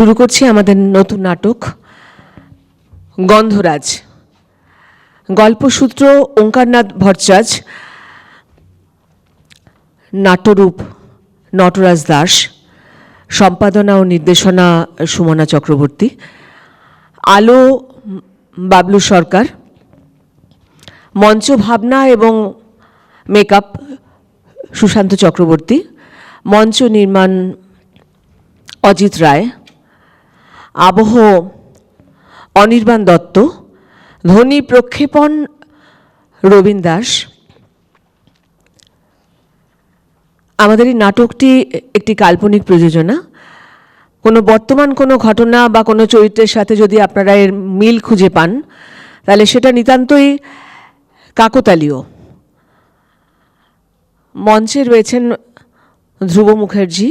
শুরু করছি আমাদের নতুন নাটক গন্ধরাজ। গল্পসূত্র ওঙ্কারনাথ ভট্টাচার্য, নাট্যরূপ নটরাজ দাস, সম্পাদনা ও নির্দেশনা সুমনা চক্রবর্তী, আলো বাবলু সরকার, মঞ্চ ভাবনা এবং মেকআপ সুশান্ত চক্রবর্তী, মঞ্চ নির্মাণ অজিত রায়, আবহ অনির্বাণ দত্ত, ধ্বনি প্রক্ষেপণ রবীন দাস। আমাদের এই নাটকটি একটি কাল্পনিক প্রযোজনা। কোনো বর্তমান কোনো ঘটনা বা কোনো চরিত্রের সাথে যদি আপনারা এর মিল খুঁজে পান তাহলে সেটা নিতান্তই কাকতালীয়। মঞ্চে রয়েছেন ধ্রুব মুখার্জি,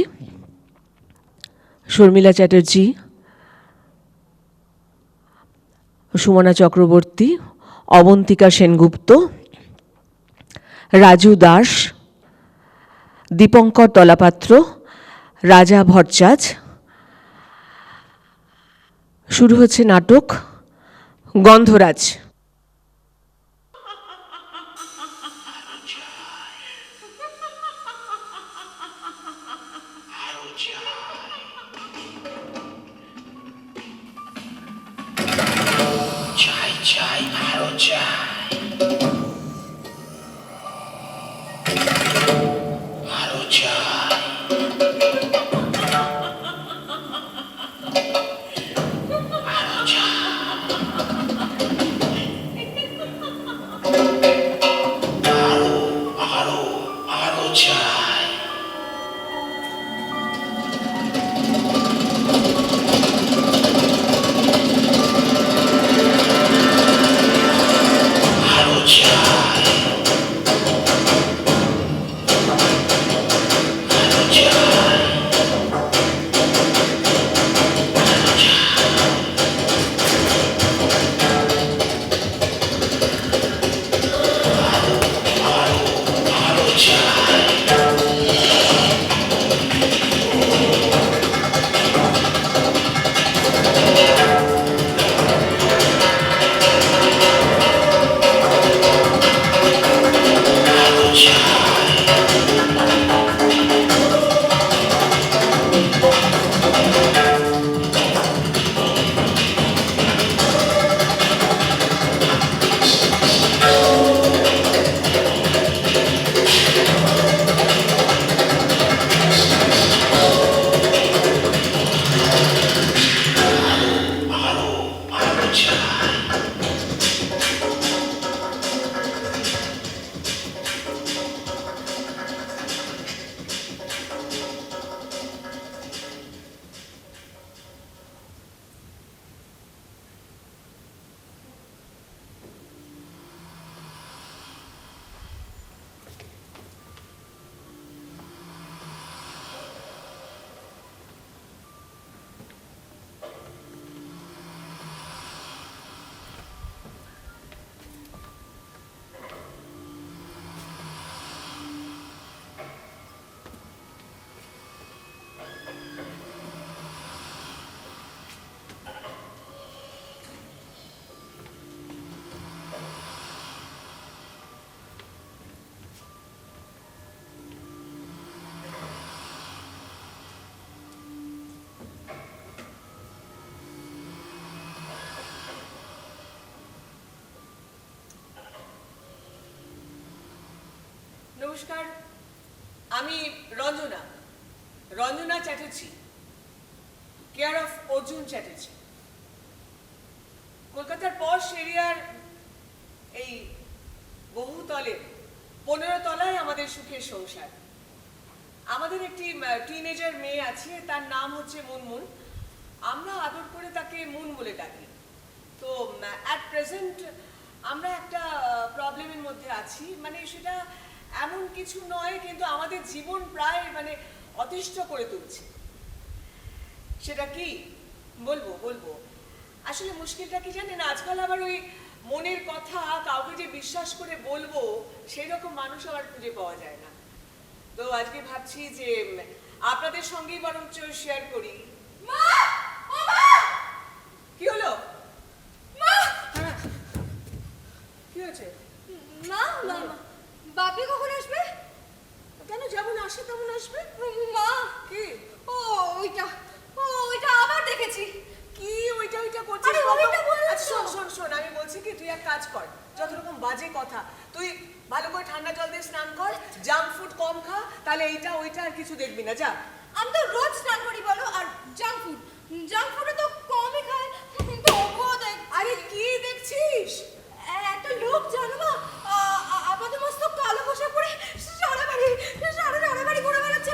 শর্মিলা চ্যাটার্জি, সুমনা চক্রবর্তী, অবন্তিকা সেনগুপ্ত, রাজু দাস, দীপঙ্কর তলাপাত্র, রাজা ভট্টাচার্য। শুরু হচ্ছে নাটক গন্ধরাজ। নমস্কার, আমি রঞ্জনা চ্যাটার্জি, কেয়ার অফ অর্জুন চ্যাটার্জি। কলকাতার পশ এরিয়ার এই বহুতলে 15 তলায় আমাদের সুখের সংসার। আমাদের একটি টিনেজার মেয়ে আছে, তার নাম হচ্ছে মুনমুন। আমরা আদর করে তাকে মুন বলে ডাকি। তো অ্যাট প্রেজেন্ট আমরা একটা প্রবলেমের মধ্যে আছি, মানে সেটা এমন কিছু নয়, কিন্তু আমাদের জীবন প্রায় অতিষ্ঠ করে তুলছে। সেটা কি বলবো আসলে মুশকিলটা কি জানেন, আজকাল আবার ওই মনের কথা কাউকে যে বিশ্বাস করে বলবো সেই রকম মানুষ আবার খুঁজে পাওয়া যায় না। তো আজকে ভাবছি যে আপনাদের সঙ্গেই বরঞ্চ শেয়ার করি। কথা। তুই ভালো করে ঠান্ডা জল দিয়ে স্নান কর, জাঙ্ক ফুড কম খা, তাহলে এইটা ওইটা আর কিছু দেখবি না। যা। আমি তো রোজ স্নান করি বলো, আর জাঙ্ক ফুডে তো কমই খাই। তবুও দেখ, আরে কি দেখছিস? একটা লোক জানো না, আপাতত মস্ত কালো পোশাক পরে সারা বাড়ি ঘুরে বেড়াচ্ছে।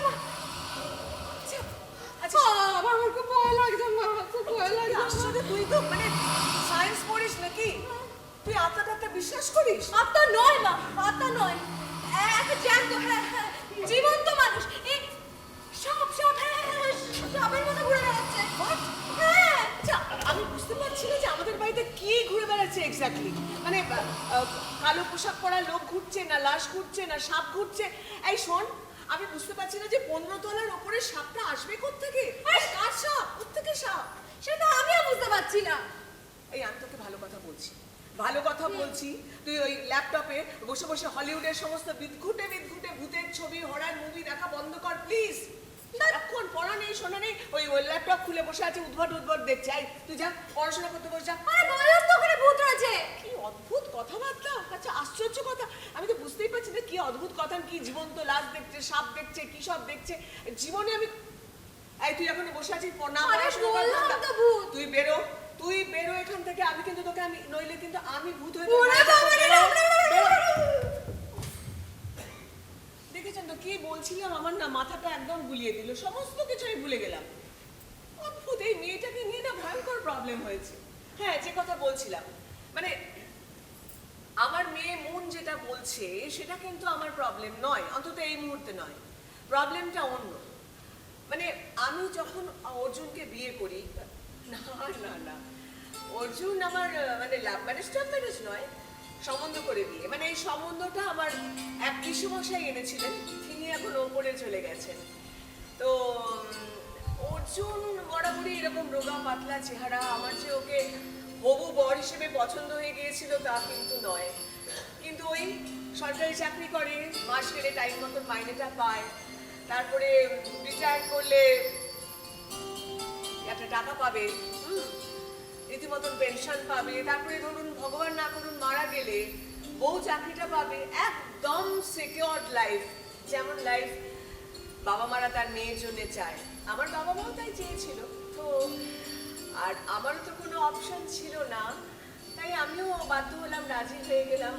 আচ্ছা আমার খুব ভয় লাগছে মা, খুব ভয় লাগছে। আসলে তুই তো মানে সায়েন্স পড়িস নাকি? তুই আত্মাটা বিশ্বাস করিস? আত্মা নয় মা, আত্মা নয়, একটা জ্যান্ত, হ্যাঁ, জীবন্ত মানুষ। এই সব সাপের মতো ঘুরে বেড়াচ্ছে। হ্যাঁ, আচ্ছা আমি বুঝতে পারছি না যে আমাদের বাড়িতে কি ঘুরে বেড়াচ্ছে এক্স্যাক্টলি। মানে কালো পোশাক পরা লোক ঘুরছে, না লাশ ঘুরছে, না সাপ ঘুরছে। এই শোন, আমি বুঝতে পারছি না যে 15 তলার ওপরে সাপটা আসবে কোত্থেকে? কার সাপ? কোত্থেকে সাপ? সেটা আমিও বুঝতে পারছি না। এই আমি তোকে ভালো কথা বলছি, ভালো কথা বলছি। তুই ওই ল্যাপটপে বসে বসে হলিউডের সমস্ত বিদঘুটে ভূতের ছবি, হরর মুভি দেখা বন্ধ কর প্লিজ। এখন পড়া নেই, শোনা নেই, ওই ল্যাপটপ খুলে বসে আছে, উদ্ভট দেখছে। এই তুই যা, পড়াশোনা করতে বস, যা। আরে বললাম তো ওখানে ভূত রয়েছে। কি অদ্ভুত কথাবার্তা! আচ্ছা আশ্চর্য কথা, আমি তো বুঝতেই পারছি না কি অদ্ভুত কথা। কি জীবন্ত লাশ দেখছে, সাপ দেখছে, কি সব দেখছে জীবনে আমি। এই তুই এখন বসে আছিস, না আরে পড়াশোনা কর, বললাম না। তো ভূত। তুই বেরো এখান থেকে। আমি কিন্তু তোকে, আমি নইলে কিন্তু আমি ভূত হয়ে ওরে বাবা রে, দেখেছেন তো কি বলছিলাম? আমার না মাথাটা একদম গুলিয়ে দিল, সমস্ত কিছু আমি ভুলে গেলাম। অদ্ভুত, এই মেয়েটাকে নিয়ে না ভয়ঙ্কর প্রবলেম হয়েছে। হ্যাঁ, যে কথা বলছিলাম, মানে আমার মেয়ে মন যেটা বলছে সেটা কিন্তু আমার প্রবলেম নয়, অন্তত এই মুহূর্তে নয়। প্রবলেমটা অন্য। মানে আমি যখন অর্জুনকে বিয়ে করি, না না না, অর্জুন আমার মানে লাভ ম্যারেজ টাভ ম্যারেজ নয়, সম্বন্ধ করে বিয়ে। মানে এই সম্বন্ধটা আমার এক পিসুমশাই এনেছিলেন, তিনি এখন ওপরে চলে গেছেন। তো অর্জুন বরাবরই এরকম রোগা পাতলা চেহারা। আমার যে ওকে হবু বর হিসেবে পছন্দ হয়ে গিয়েছিল তা কিন্তু নয়। কিন্তু ওই সরকারি চাকরি করে, মাস গেলে টাইম মতন মাইনেটা পায়, তারপরে রিটায়ার করলে একটা টাকা পাবে, রীতিমতন পেনশন পাবে, তারপরে ধরুন ভগবান না করুন মারা গেলে বউ চাকরিটা পাবে। একদম সিকিউরড লাইফ, যেমন লাইফ বাবা মারা তার মেয়ের জন্য চায়। আমার বাবা মাও তাই চেয়েছিল। তো আর আমারও তো কোনো অপশন ছিল না, তাই আমিও বাধ্য হলাম, রাজি হয়ে গেলাম।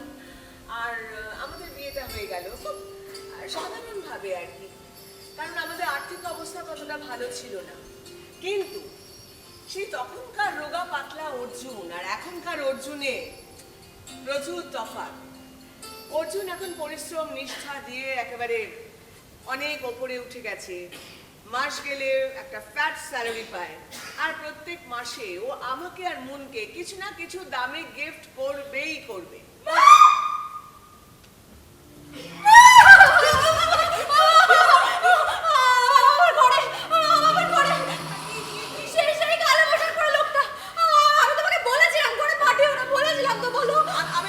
আর আমাদের বিয়েটা হয়ে গেল খুব সাধারণভাবে আর কি, কারণ আমাদের আর্থিক অবস্থা ততটা ভালো ছিল না। কিন্তু সেই তখনকার রোগা পাতলা অর্জুন আর এখনকার অর্জুনে প্রচুর তফাৎ। অর্জুন এখন পরিশ্রম নিষ্ঠা দিয়ে একেবারে অনেক ওপরে উঠে গেছে। মাস গেলে একটা ফ্যাট স্যালারি পায়, আর প্রত্যেক মাসে ও আমাকে আর মুনকে কিছু না কিছু দামি গিফট করবেই করবে।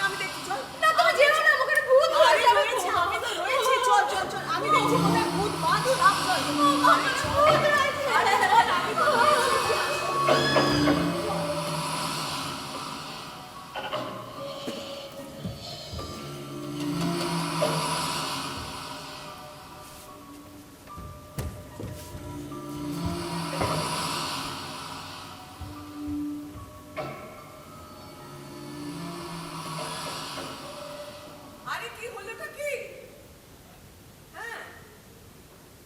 আমি দেখছি, চল। আরে রয়েছে, আমি তো রয়েছি, চল চল চল, আমি দেখছি কোথায় ভূত বাঁধুন আপ চল। আরে চল, আরে চল, আমি তো রয়েছি। আরে কি হলোটা কি? হ্যাঁ,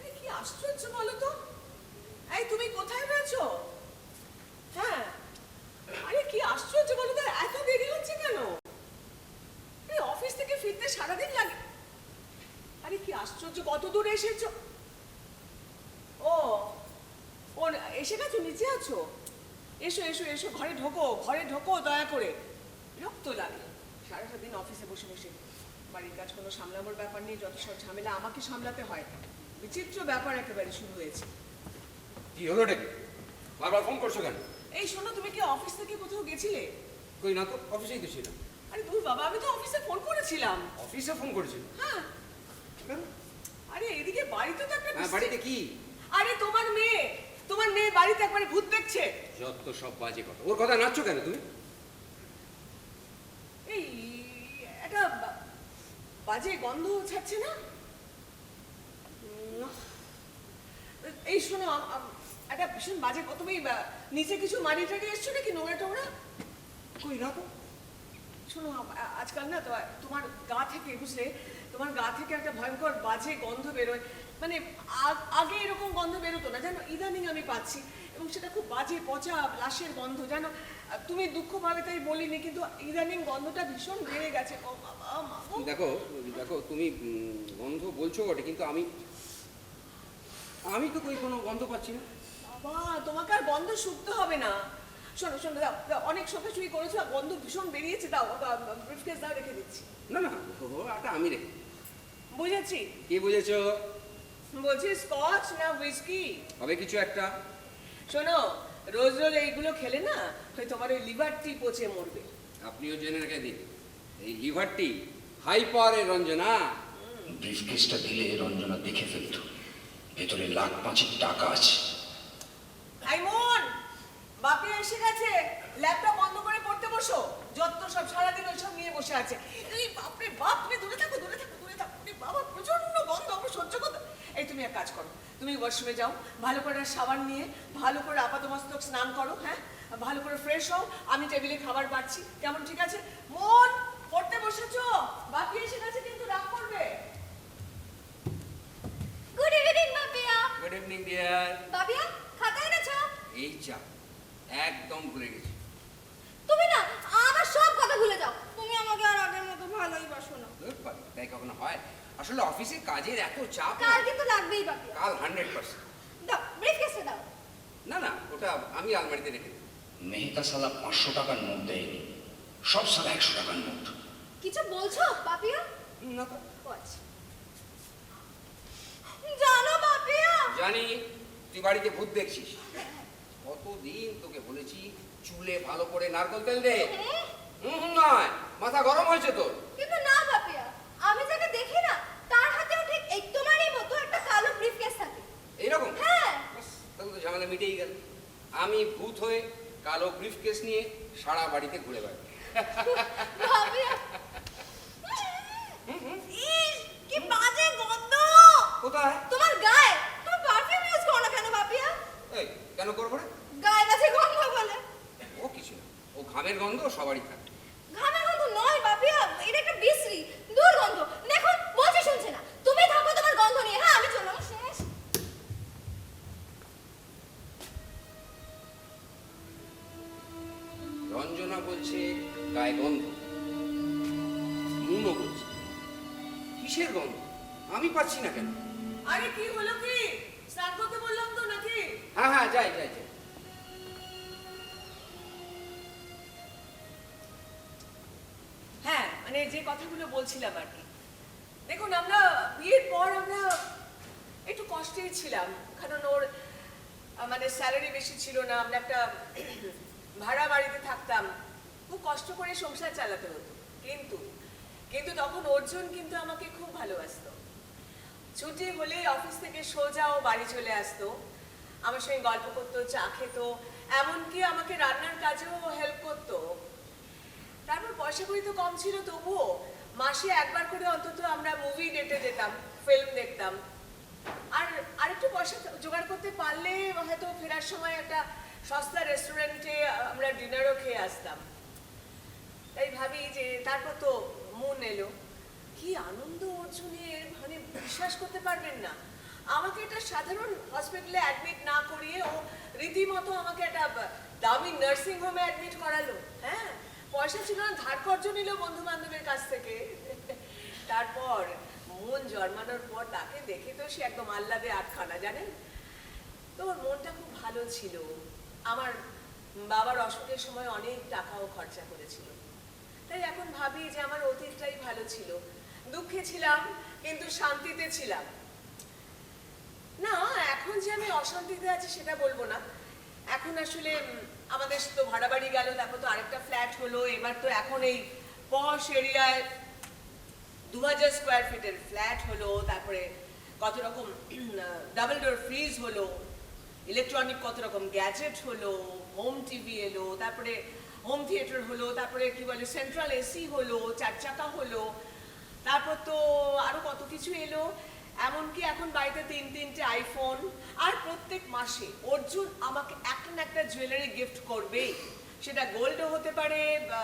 এই কি আশ্চর্য বলো তো। এই তুমি কোথায় রয়েছো? হ্যাঁ, আরে কি আশ্চর্য বলো তো, এত দেরি হচ্ছে কেন? এই অফিস থেকে ফিরতে সারাদিন লাগে। আরে কি আশ্চর্য, কত দূর এসেছো? ও ও এসে গেছো, নিচে আছো? এসো এসো এসো, ঘরে ঢোকো দয়া করে। বিরক্ত লাগে সারাটা দিন অফিসে বসে বসে। বাড়ির কাজ কোনো সামলানোর ব্যাপার নেই, যত সব ঝামেলা আমাকে সামলাতে হয়। বিচিত্র ব্যাপার একেবারে শুরু হয়েছে। কি হলো ডেকে? বারবার ফোন করছো কেন? এই শোনো, তুমি কি অফিস থেকে কোথাও গেছিলে? কই না তো, অফিসেই তো ছিলাম। আরে দূর বাবা, আমি তো অফিসে ফোন করেছিলাম। অফিসে ফোন করেছিল? হ্যাঁ। কেন? আরে এদিকে বাড়িতে তো একটা হ্যাঁ, বাড়িতে কি? আরে তোমার মেয়ে বাড়িতে একবারে ভূত দেখছে। যত সব বাজে কথা। ওর কথা নাচছো কেন তুমি? এই একটা বাজে গন্ধ ছাড়ছে না? এই শোনো, একটা ভীষণ বাজে, তুমি নিচে কিছু মারি টাড়ি এসছো নাকি, নোংরা টোংরা? কই রাখো। শোনো, আজকাল না তোমার গা থেকে, বুঝলে, তোমার গা থেকে একটা ভয়ঙ্কর বাজে গন্ধ বেরোয়। মানে আগে এরকম গন্ধ বেরোতো না, জানো, ইদানিং আমি পাচ্ছি, এবং সেটা খুব বাজে পচা লাশের গন্ধ, জানো। তুমি দুঃখ পাবে তাই বলিনি, কিন্তু ইদানিং গন্ধটা ভীষণ বেড়ে গেছে। ও বাবা, মা গো। দেখো দেখো, তুমি গন্ধ বলছো বটে, কিন্তু আমি তো কই কোনো গন্ধ পাচ্ছি না। বাবা, তোমাকে আর গন্ধ শুকতে হবে না। শোনো শোনো, দাও দাও, অনেক শোকাশুকি করেছো, গন্ধ ভীষণ বেরিয়েছে, দাও ব্রিফকেস দাও, রেখে দিচ্ছি। না না, ওটা আমি রেখে। বুঝেছি। কি বুঝেছো? বলছি স্কচ না হুইস্কি? হবে কিছু একটা। শোনো, রোজ রোজ এইগুলো খেলে না হয় তোমার ওই লিভারটি পচে মরবে। আপনিও জেনে রেখে দিন, এই লিভারটি হাই পাওয়ারের রঞ্জনা। ব্রিফকেসটা দিলে রঞ্জনা দেখে ফেলত, ভেতরে লাখ পাঁচেক টাকা আছে। আইমন, বাপি এসে গেছে, ল্যাপটপ বন্ধ করে পড়তে বসো। যত সব সারাদিন ওইসব নিয়ে বসে আছে। এই বাপরে বাপরে, দূরে থাকো দূরে থাকো দূরে থাকো। বাবা, প্রচন্ড গন্ধ, আমরা সহ্য করতে। এই তুমি এক কাজ করো, তুমি ওয়াশরুমে যাও, ভালো করে সাবান নিয়ে ভালো করে আপাতমস্তক স্নান করো, হ্যাঁ, ভালো করে ফ্রেশ হও। আমি টেবিলে খাবার পাচ্ছি, কেমন? ঠিক আছে? মন, পড়তে বসেছো, বাপি এসে গেছে, কিন্তু রাগ করবে। Good evening Bapiya. Good evening dear. Bapiya, খাতা এনেছো? এই চা একদম ভুলে গেছি। তুমি না আমার সব কথা ভুলে যাও। তুমি আমাকে আর আগের মতো ভালোই বাসো না। ধুর বাবা, তাই কখনো হয়? আসলে অফিসে কাজের এত চাপ না। কাল কিন্তু লাগবেই বাপিয়া। কাল 100%। দাও, ব্রিফকেসটা দাও। না না, ওটা আমি আলমারিতে রেখে দিই। মেহেতা সালা 500 টাকার নোট দেয়নি, সব সালা 100 টাকার নোট। কিছু বলছো বাপিয়া? না তো। ও আচ্ছা। জানো বাপিয়া, জানি তুই বাড়িতে ভূত দেখছিস। কতদিন তোকে বলেছি চুলে ভালো করে নারকেল তেল দে। নয়, মাথা গরম হয়েছে তোর। কিন্তু না বাপিয়া, আমি যাকে দেখি না তার হাতেও ঠিক এই তোমারই মতো একটা কালো ব্রিফকেস থাকে। এইরকম? হ্যাঁ। ব্যাস, তাহলে তো ঝামেলা মিটেই গেল। আমি ভূত হয়ে কালো ব্রিফকেস নিয়ে সারা বাড়িতে ঘুরে বেড়াই। বাপিয়া, ইস, কি বাজে গন্ধ কোথায়? তোমার গায়ে। তুমি পারফিউম ইউজ করো না কেন বাপিয়া? এই কেন করবো না? গায়ে কাছে গন্ধ বলে। ও কিছু না, ও ঘামের গন্ধ সবারই থাকে। ঘামের গন্ধ নয় বাপিয়া, এটা একটা বিশ্রী দুর্গন্ধ। দেখুন, বলছি শুনছে না। তুমি থাকো তোমার গন্ধ নিয়ে, হ্যাঁ, আমি চললাম। রঞ্জনা বলছে গায়ে গন্ধ, মুনও বলছে। কিসের গন্ধ? আমি পাচ্ছি না কেন? আরে কি হলো কি? স্নান করতে বললাম তো নাকি? হ্যাঁ হ্যাঁ, যাই যাই যাই। হ্যাঁ, মানে যে কথাগুলো বলছিলাম আর কি। দেখুন, আমরা বিয়ের পর আমরা একটু কষ্টেই ছিলাম, কারণ ওর মানে স্যালারি বেশি ছিল না। আমরা একটা ভাড়া বাড়িতে থাকতাম, খুব কষ্ট করে সংসার চালাতে হতো। কিন্তু কিন্তু তখন অর্জুন কিন্তু আমাকে খুব ভালোবাসতো। ছুটি হলে অফিস থেকে সোজা ও বাড়ি চলে আসতো, আমার সঙ্গে গল্প করতো, চা খেত, এমনকি আমাকে রান্নার কাজেও হেল্প করতো। তারপর পয়সা কড়ি তো কম ছিল, তবুও মাসে একবার করে অন্তত আমরা মুভি ডেটে যেতাম, ফিল্ম দেখতাম। আর আরেকটু পয়সা জোগাড় করতে পারলে হয়তো ফেরার সময় একটা সস্তা রেস্টুরেন্টে আমরা ডিনারও খেয়ে আসতাম। তাই ভাবি যে তারপর তো মন এলো, কি আনন্দ অর্জুনের, মানে বিশ্বাস করতে পারবেন না। আমাকে একটা সাধারণ হসপিটালে অ্যাডমিট না করিয়ে ও রীতিমতো আমাকে একটা দামি নার্সিং হোমে অ্যাডমিট করালো। হ্যাঁ, পয়সা ছিল না, ধার কর্জ নিল বন্ধু বান্ধবের কাছ থেকে। তারপর মন জন্মানোর পর তাকে দেখে তো সে একদম আহ্লাদে আটখানা, জানেন তো। ওর মনটা খুব ভালো ছিল। আমার বাবার অসুখের সময় অনেক টাকাও খরচা করেছিল। তাই এখন ভাবি যে আমার অতীতটাই ভালো ছিল। দুঃখে ছিলাম কিন্তু শান্তিতে ছিলাম না। এখন যে আমি অশান্তিতে আছি সেটা বলবো না। এখন আসলে আমাদের তো ভাড়া বাড়ি গেল, তারপর তো আরেকটা ফ্ল্যাট হলো, এবার তো এখন এই পশ এরিয়ায় 2000 স্কোয়ার ফিটের ফ্ল্যাট হলো, তারপরে কত রকম ডাবল ডোর ফ্রিজ হলো, ইলেকট্রনিক কত রকম গ্যাজেট হলো, হোম টিভি এলো, তারপরে হোম থিয়েটার হলো, তারপরে কি বলে সেন্ট্রাল এসি হলো, 4 চাকা হলো, তারপর তো আরো কত কিছু এলো, এমনকি এখন বাড়িতে 3-3টে আইফোন, আর প্রত্যেক মাসে অর্জুন আমাকে একটা না একটা জুয়েলারি গিফট করবেই, সেটা গোল্ডও হতে পারে বা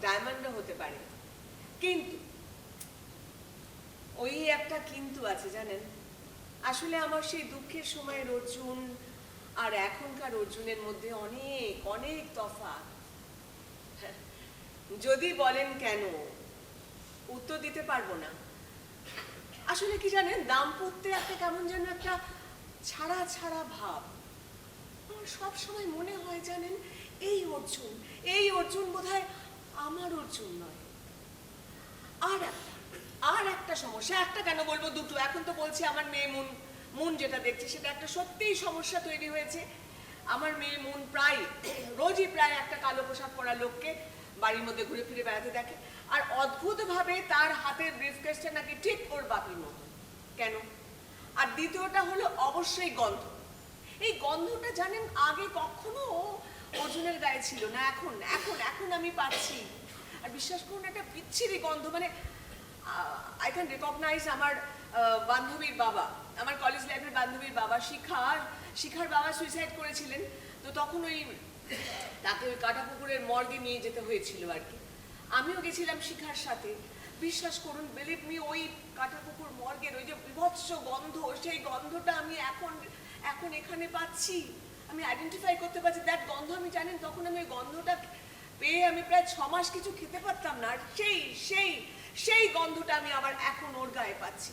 ডায়মন্ডও হতে পারে। কিন্তু ওই একটা কিন্তু আছে জানেন, আসলে আমার সেই দুঃখের সময়ের অর্জুন আর এখনকার অর্জুনের মধ্যে অনেক অনেক তফাৎ। যদি বলেন কেন, উত্তর দিতে পারবো না। আসলে কি জানেন, দাম্পত্যে একটা কেমন যেন একটা ছাড়া ছাড়া ভাব। আমার সব সময় মনে হয় জানেন, এই অর্জুন বোধহয় আমার অর্জুন নয়। আর একটা সমস্যা, একটা কেন বলবো, দুটো। এখন তো বলছি আমার মেয়ে মুন যেটা দেখছে সেটা একটা সত্যিই সমস্যা তৈরি হয়েছে। আমার মেয়ে মুন রোজই প্রায় একটা কালো পোশাক পরা লোককে বাড়ির মধ্যে ঘুরে ফিরে বেড়াতে দেখে, আর অদ্ভুতভাবে তার হাতের ব্রিফকেসটা নাকি ঠিক ওর বাপির মতো। কেন? আর দ্বিতীয়টা হলো অবশ্যই গন্ধ। এই গন্ধটা জানেন আগে কখনো অর্জুনের গায়ে ছিল না, এখন আমি পাচ্ছি। আর বিশ্বাস করুন, একটা বিচ্ছিরি গন্ধ, মানে আই ক্যান রেকগনাইজ আমার বান্ধবীর বাবা, আমার কলেজ লাইফের বান্ধবীর বাবা, শিখার বাবা সুইসাইড করেছিলেন। তো তখন তাকে ওই কাটাপুকুরের মর্গে নিয়ে যেতে হয়েছিল আর কি। আমিও গেছিলাম শিখার সাথে। বিশ্বাস করুন, বিলিভ মি, ওই কাটাপুকুর মর্গের ওই যে বিভৎস গন্ধ, সেই গন্ধটা আমি এখন এখানে পাচ্ছি। আমি আইডেন্টিফাই করতে পারছি দ্যাট গন্ধ। আমি জানেন, তখন আমি ওই গন্ধটা পেয়ে আমি প্রায় 6 মাস কিছু খেতে পারতাম না, আর সেই গন্ধটা আমি আবার এখন ওর গায়ে পাচ্ছি।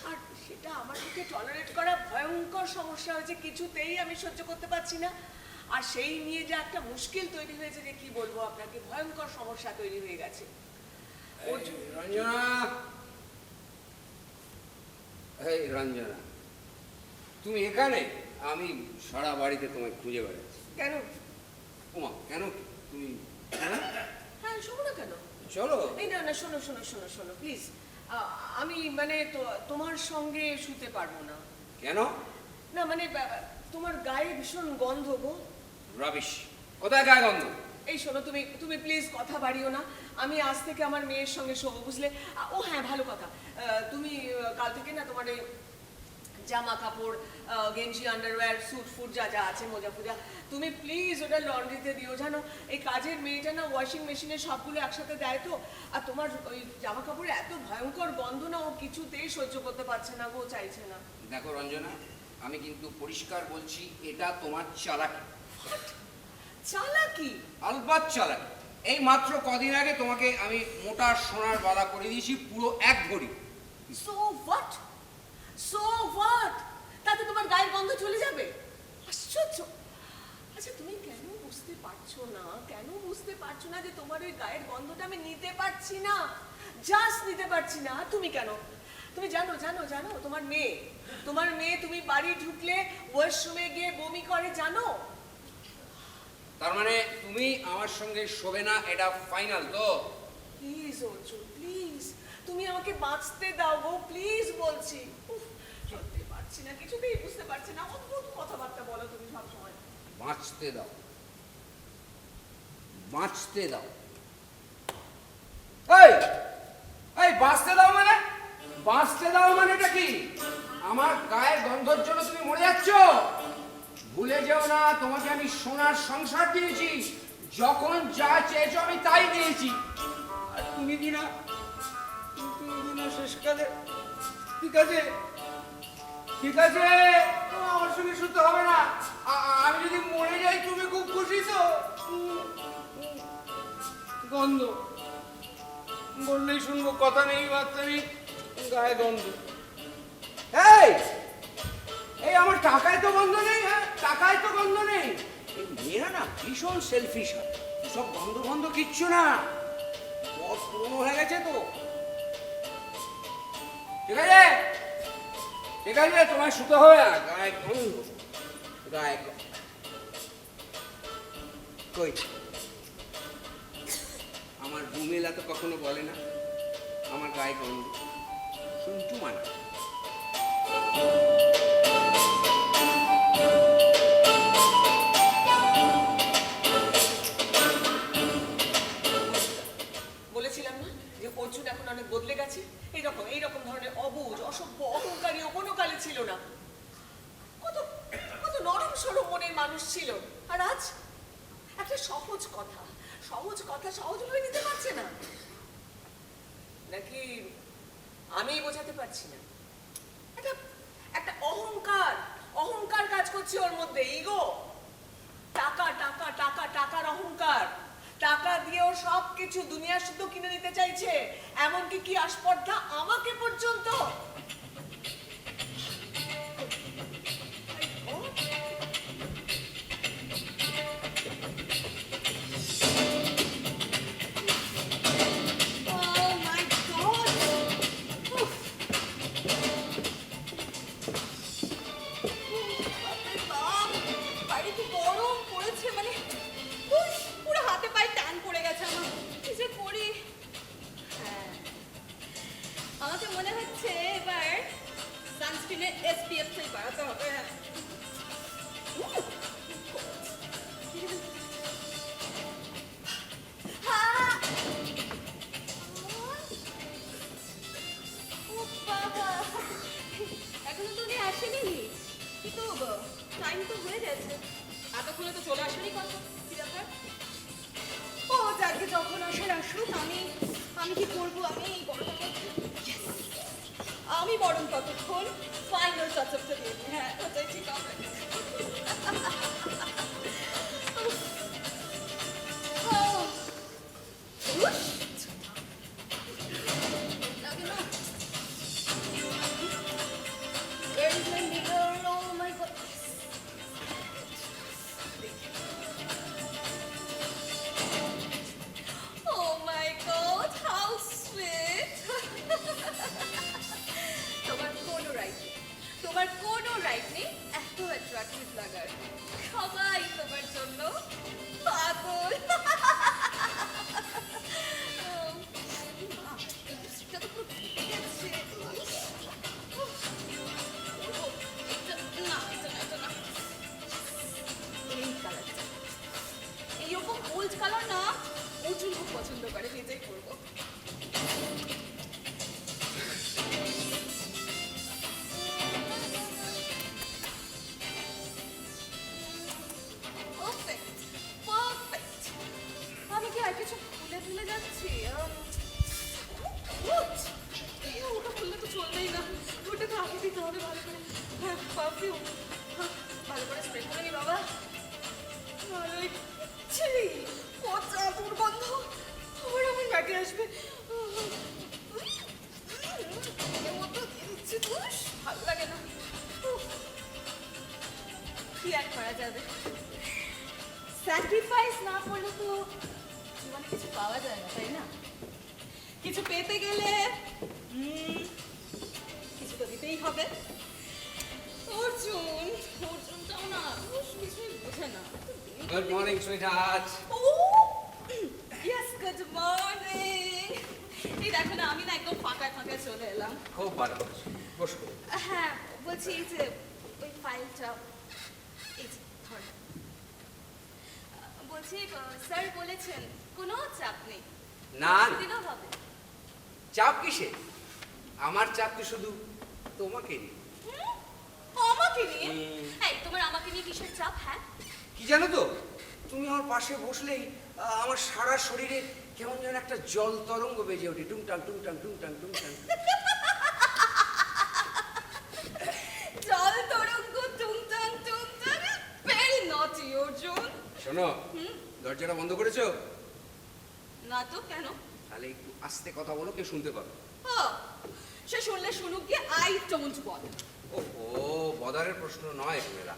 আর সেটা আমার পক্ষে টলারেট করা ভয়ঙ্কর সমস্যা হয়েছে, কিছুতেই আমি সহ্য করতে পারছি না। আর সেই নিয়ে যে একটা মুশকিল তৈরি হয়েছে, যে কি বলবো আপনাকে, ভয়ঙ্কর সমস্যা তৈরি হয়ে গেছে। রঞ্জনা, এই রঞ্জনা, তুমি এখানে? আমি সারা বাড়িতে তোমায় খুঁজে বেড়াচ্ছি। কেন? ওমা, কেন? তুমি হ্যাঁ, শোনো না কেন? চলো। এই না, শোনো প্লিজ। আমি মানে তোমার সঙ্গে শুতে পারবো না। কেন? না মানে তোমার গায়ে ভীষণ গন্ধ গো। রাবিশ! কোথায় গায়ে গন্ধ? এই শোনো, তুমি প্লিজ কথা বাড়িও না। আমি আজ থেকে আমার মেয়ের সঙ্গে শোবো, বুঝলে? ও হ্যাঁ, ভালো কথা, তুমি কাল থেকে না তোমার এই জামা কাপড়, গেঞ্জি, আন্ডারওয়্যার, স্যুট ফুট যা যা আছে, মোজা ফুজা, তুমি প্লিজ ওটা লন্ড্রিতে দিও। জানো, এই কাজের মেয়েটা না ওয়াশিং মেশিনে সবগুলো একসাথে দেয় তো, আর তোমার ওই জামা কাপড়ে এত ভয়ঙ্কর গন্ধ না, ও কিছুতেই সহ্য করতে পারছে না, ও চাইছে না। দেখো রঞ্জনা, আমি কিন্তু পরিষ্কার বলছি, এটা তোমার চালাকি। চালাকি? আলবাত চালাকি। এই মাত্র কদিন আগে তোমাকে আমি মোটা সোনার বালা করে দিয়েছি, পুরো 1 ভরি। So what? তাতে তোমার গায়ের গন্ধ চলে যাবে? আশ্চর্য। আচ্ছা, তুমি কেন বুঝতে পারছো না যে তোমার ওই গায়ের গন্ধটা আমি নিতে পারছি না, জাস্ট নিতে পারছি না? তুমি কেন? তুমি জানো তোমার মেয়ে তুমি বাড়ি ঢুকলে ওয়াশরুমে গিয়ে বমি করে, জানো? তার মানে তুমি আমার সঙ্গে শোবে না, এটা ফাইনাল তো? প্লিজ অর্জুন, প্লিজ, তুমি আমাকে বাঁচতে দাও গো, প্লিজ বলছি। সত্যি পারছি না, কিছুতেই বুঝতে পারছি না, অদ্ভুত কথাবার্তা বলো তুমি সবসময়। বাঁচতে দাও। এই বাঁচতে দাও মানে এটা কি? আমার গায়ের গন্ধর জন্য তুমি মরে যাচ্ছ? ভুলে যেও না, তোমাকে আমি সোনার সংসার দিয়েছি, যখন যা চেয়েছো আমি তাই দিয়েছি। আর তুমি কিনা শেষকালে ঠিক আছে আমার সঙ্গে শুতে হবে না, আমি যদি মরে যাই তুমি খুব খুশি তো? গন্ধ বললেই শুনবো, কথা নেই, বার্তা নেই, গায়ে গন্ধ। এই আমার টাকায় তো গন্ধ নেই। হ্যাঁ, টাকায় তো গন্ধ নেই। এই মেয়েরা না ভীষণ সেলফিশ হয়, সব গন্ধ কিচ্ছু না, বড় পুরনো হয়ে গেছে তো। ঠিক আছে, তোমায় শুতে হবে না, গায়ে গন্ধ, কই আমার রুমেলা তো কখনো বলে না আমার গায়ে গন্ধ, শুনটু মানা। বলেছিলাম না যে অর্জুন এখন অনেক বদলে গেছে। মানুষ ছিল, আর আজ একটা সহজ কথা সহজভাবে নিতে পারছে না। নাকি আমি বোঝাতে পারছি না? একটা অহংকার কাজ করছে ওর মধ্যে, ইগো। টাকার অহংকার। টাকা দিয়ে ও সবকিছু দুনিয়া শুদ্ধ কিনে নিতে চাইছে, এমনকি কি আস্পর্ধা আমাকে পর্যন্ত। Oh my God! উফ, বাপরে বাপ, বাইরে কি গরম পড়েছে, মানে উফ, পুরো হাতে পায়ে ট্যান পড়ে গেছে আমার। কি যে করি? হ্যাঁ, আমাকে মনে হচ্ছে এবার সানস্ক্রিনে SPF 3 বাড়াতে হবে। হ্যাঁ। ও বাবা, এখনো তো উনি আসেনি, কিন্তু টাইম তো হয়ে গেছে। এতক্ষণে তো চলে আসেনি কথা, কি ব্যাপার? ও যাকে যখন আসার আসুক, আমি কি করবো? আমি এই গরমের মধ্যে আমি বরং ততক্ষণ ফাইনাল টাচআপটা দিয়ে দিই। হ্যাঁ, ওটাই ঠিক হবে। লাগে না? Where is my mirror? Oh my God. Oh my God, how sweet. তোমার কোনো রাইট নেই এত অ্যাট্রাক্টিভ লাগার। সবাই তোমার জন্য পাগল। লিপস্টিকটা তো পুরো ফেটে গেছে। না, এটা না। এই কালারটা, এইরকম গোল্ড কালার না অর্জুন খুব পছন্দ করে, নিজেই করবো। Perfect. আমি কি আর কিছু ভুলে যাচ্ছি? ওটা খুললে তো চলবেই না, ওটা তো আগে দিতে হবে ভালো করে। হ্যাঁ, পারফিউম ভালো করে স্প্রে করে নি বাবা। আরে ছি, পচা দুর্গন্ধ, আবার আমার নাকে আসবে। এর মতো দিয়ে দিচ্ছি, ধুস, ভালো লাগে না। কি আর করা যাবে? স্যাক্রিফাইস না করলে তো জীবনে কিছু পাওয়া যায় না, তাই না? কিছু পেতে গেলে কিছু তো দিতেই হবে। অর্জুনটাও না কিছুই বোঝে না। Good morning sweetheart. Oh yes, good morning. এই দেখো না, আমি না একদম ফাঁকায় চলে এলাম। খুব ভালো করেছো, বসো। হ্যাঁ, বলছি এই যে ওই ফাইলটা, এই যে ধরো। বলছি স্যার বলেছেন কোনো চাপ নেই, না দিলেও হবে। চাপ কিসে? আমার চাপ তো শুধু তোমাকে নিয়ে। আমাকে নিয়ে? এই তোমার আমাকে নিয়ে কিসের চাপ? হ্যাঁ, কি জানো তো, তুমি আমার পাশে বসলেই আমার সারা শরীরে কেমন যেন একটা জল তরঙ্গ বেজে ওঠে, টুংটাং টুংটাং টুংটাং টুংটাং। জল তরঙ্গ টুংটাং টুংটাং, ভেরি নটি অর্জুন। শোনো, দরজাটা বন্ধ করেছো? না তো, কেন? তাহলে একটু আস্তে কথা বলো, কেউ শুনতে পাবে। সে শুনলে শুনুক গিয়ে, আই ডোন্ট বল। ওহো, বদারের প্রশ্ন নয় মেয়েরা,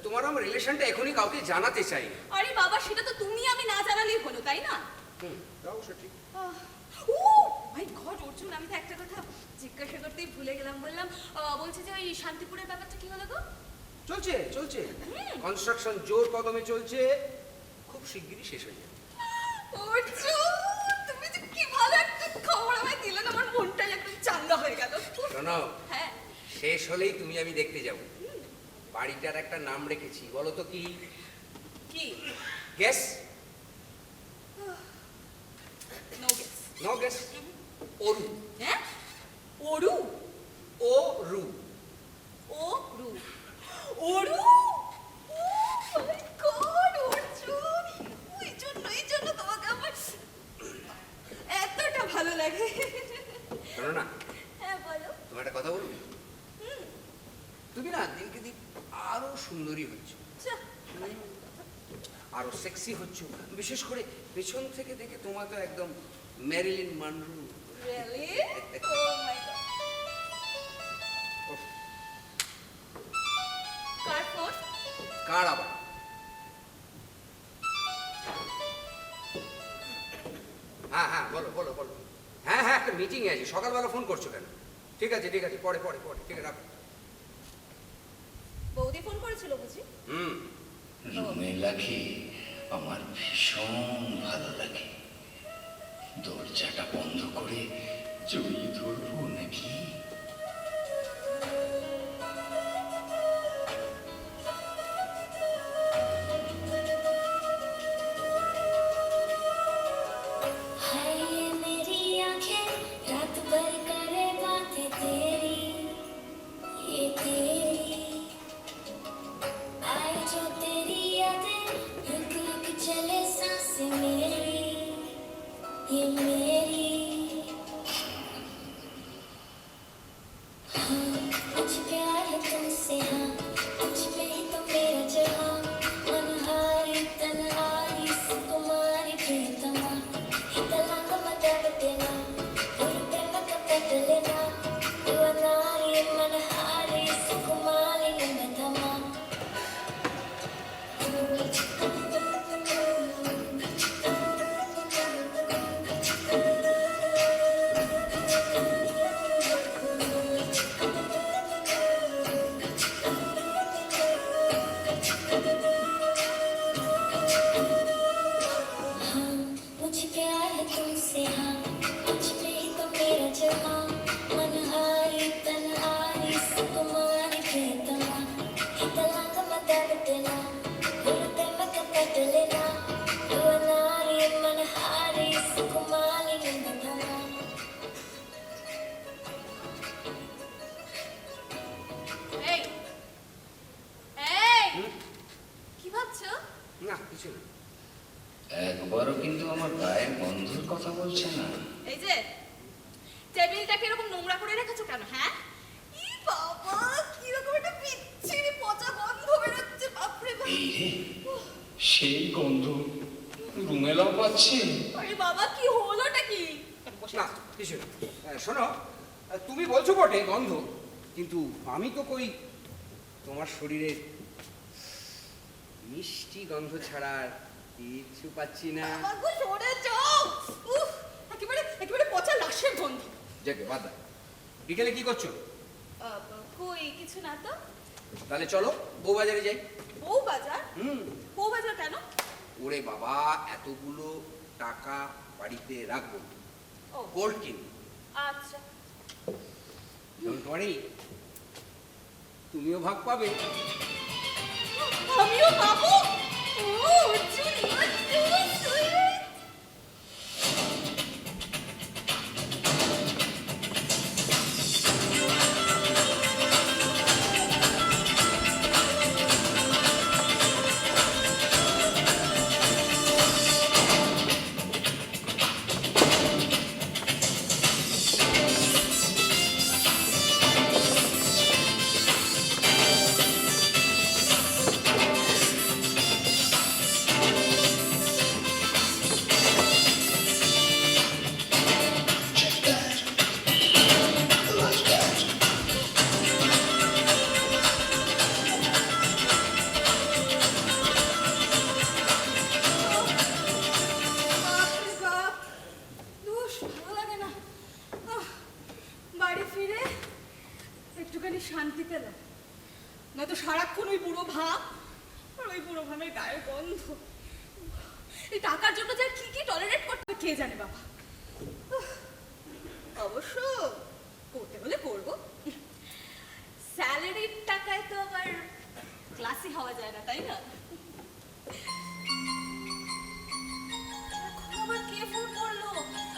তোমার আমার রিলেশনটা এখনই কাউকে জানাতে চাই না। আরে বাবা, সেটা তো তুমি আমি না জানালেই হলো, তাই না? অবশ্য ঠিক। ও মাই গড অর্জুন, আমি তো একটা কথা জিজ্ঞাসা করতেই ভুলে গেলাম। বলছি যে ওই শান্তিপুরের ব্যাপারটা কি হলো গো? চলছে কনস্ট্রাকশন জোর কদমে চলছে, খুব শিগগিরই শেষ হয়ে যাবে। অর্জুন, তুমি যে কি ভালো একটা খবর আমায় দিলে না, আমার মনটাই একদম চাঙ্গা হয়ে গেল। শোনো, হ্যাঁ, শেষ হলেই তুমি আমি দেখতে যাব। বাড়িটার একটা নাম রেখেছি, বলো তো কি? কি? Guess? No guess. No guess? Aru. হ্যাঁ, অরু। অরু। অরু। অরু। ও আরো সেক্সি হচ্ছ, বিশেষ করে পেছন থেকে দেখে তোমার তো একদম ম্যারিলিন মনরো। রিয়েলি ও মাই গড কার ফোন কার আবার? হ্যাঁ হ্যাঁ, বলো বলো বলো। হ্যাঁ হ্যাঁ, একটা মিটিং আছে, সকালবেলা ফোন করছো কেন? ঠিক আছে ঠিক আছে, পরে পরে পরে, ঠিক আছে রাখো। বৌদি ফোন করেছিল বুঝি হুম। রুমেলাকে আমার ভীষণ ভালো লাগে। দরজাটা বন্ধ করে জড়িয়ে ধরবো নাকি? हाय ये मेरी आंखें रात भर करे बातें तेरी ये तेरी आए जो तेरी यादें रुक रुक चले सांसें मेरी ये मेरी हाँ मुझ प्यार है तुमसे हाँ मुझ पे ही तो मेरा जहाँ मनहारी तन्हारी सुकुमारी प्रियतमा हितलांग मदबतेना उर्प्रेम कपटलेना युवनारी मनहारी सुकुमारी निमतमा हाँ मुझे प्यार है तुमसे हाँ मुझ पे ही तो मेरा जहाँ मनहारी तन्हारी सुकुमारी प्रियतमा हितलांग मदबतेना उर्प्रेम कपटलेना युवनारी मनहारी सुकुमारी निमतमा এই এই কি ভাবছো না কিছু না। একবারও কিন্তু আমার গায়ের গন্ধের কথা বলছে না। এই যে টেবিলটাকে এরকম নোংরা করে রেখেছো কেন হ্যাঁ ই বাবা কি রকম একটা বিচ্ছিরি পচা গন্ধ বেরোচ্ছে বাপরে বাপ এই রে, সেই গন্ধ রুমেলাও পাচ্ছে। আরে বাবা কি হলোটা কি না কিছু না। শোনো, তুমি বলছো বটে গন্ধ, কিন্তু আমি তো কই তোমার শরীরে মিষ্টি গন্ধ ছাড়া আর কিছু পাচ্ছি না। আমার গো সরে যাও উফ একেবারে একেবারে পচা লাশের গন্ধ যাকে বাদ দাও। বিকেলে কি করছো? কই কিছু না তো তাহলে চলো বউবাজারে যাই। বউ বাজার হুম। বউ বাজার কেন ওরে বাবা, এতগুলো টাকা বাড়িতে রাখবো, ও গোল্ড কিনবো। আচ্ছা ডোন্ট ওয়ারি, তুমিও ভাগ পাবে। আমিও পাবো ও অর্জুন ইউ সুইট বাপরে বাপ দুষ ভালো লাগে না বাড়ি ফিরে একটুখানি শান্তি পেলাম নয়তো সারাক্ষণ ওই বুড়ো ভাব আর ওই বুড়ো ভাবের গায়ের গন্ধ এই টাকার জন্য যে আর কি কি টলারেট করতে কে জানে বাবা অবশ্য করতে হলে করবো স্যালারির টাকায় তো আবার ক্লাসি হওয়া যায় না তাই না এখন আবার কে ফোন করলো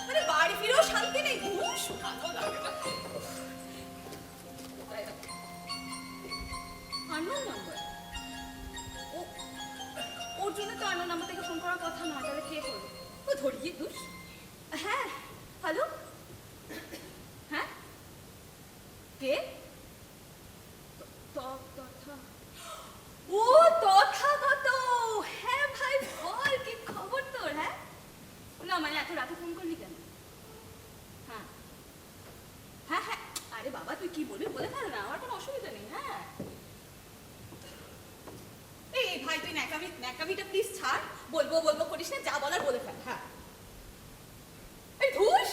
মানে বাড়ি ফিরেও শান্তি নেই ঘুষ ভালো লাগে না আননোন নাম্বার ওর জন্য তো আননোন নাম্বার থেকে ফোন করার কথা নয় তাহলে কে করবে ও ধরিয়ে দুষ হ্যাঁ হ্যালো হ্যাঁ কে তথা ও তথাগত হ্যাঁ ভাই কি বলবি বলে ফেল না, আমার কোনো অসুবিধা নেই। হ্যাঁ এই ভাই তুই ন্যাকামিটা প্লিজ ছাড়, বলবো বলবো করিস না, যা বলার বলে ফেল। হ্যাঁ এই ধুস,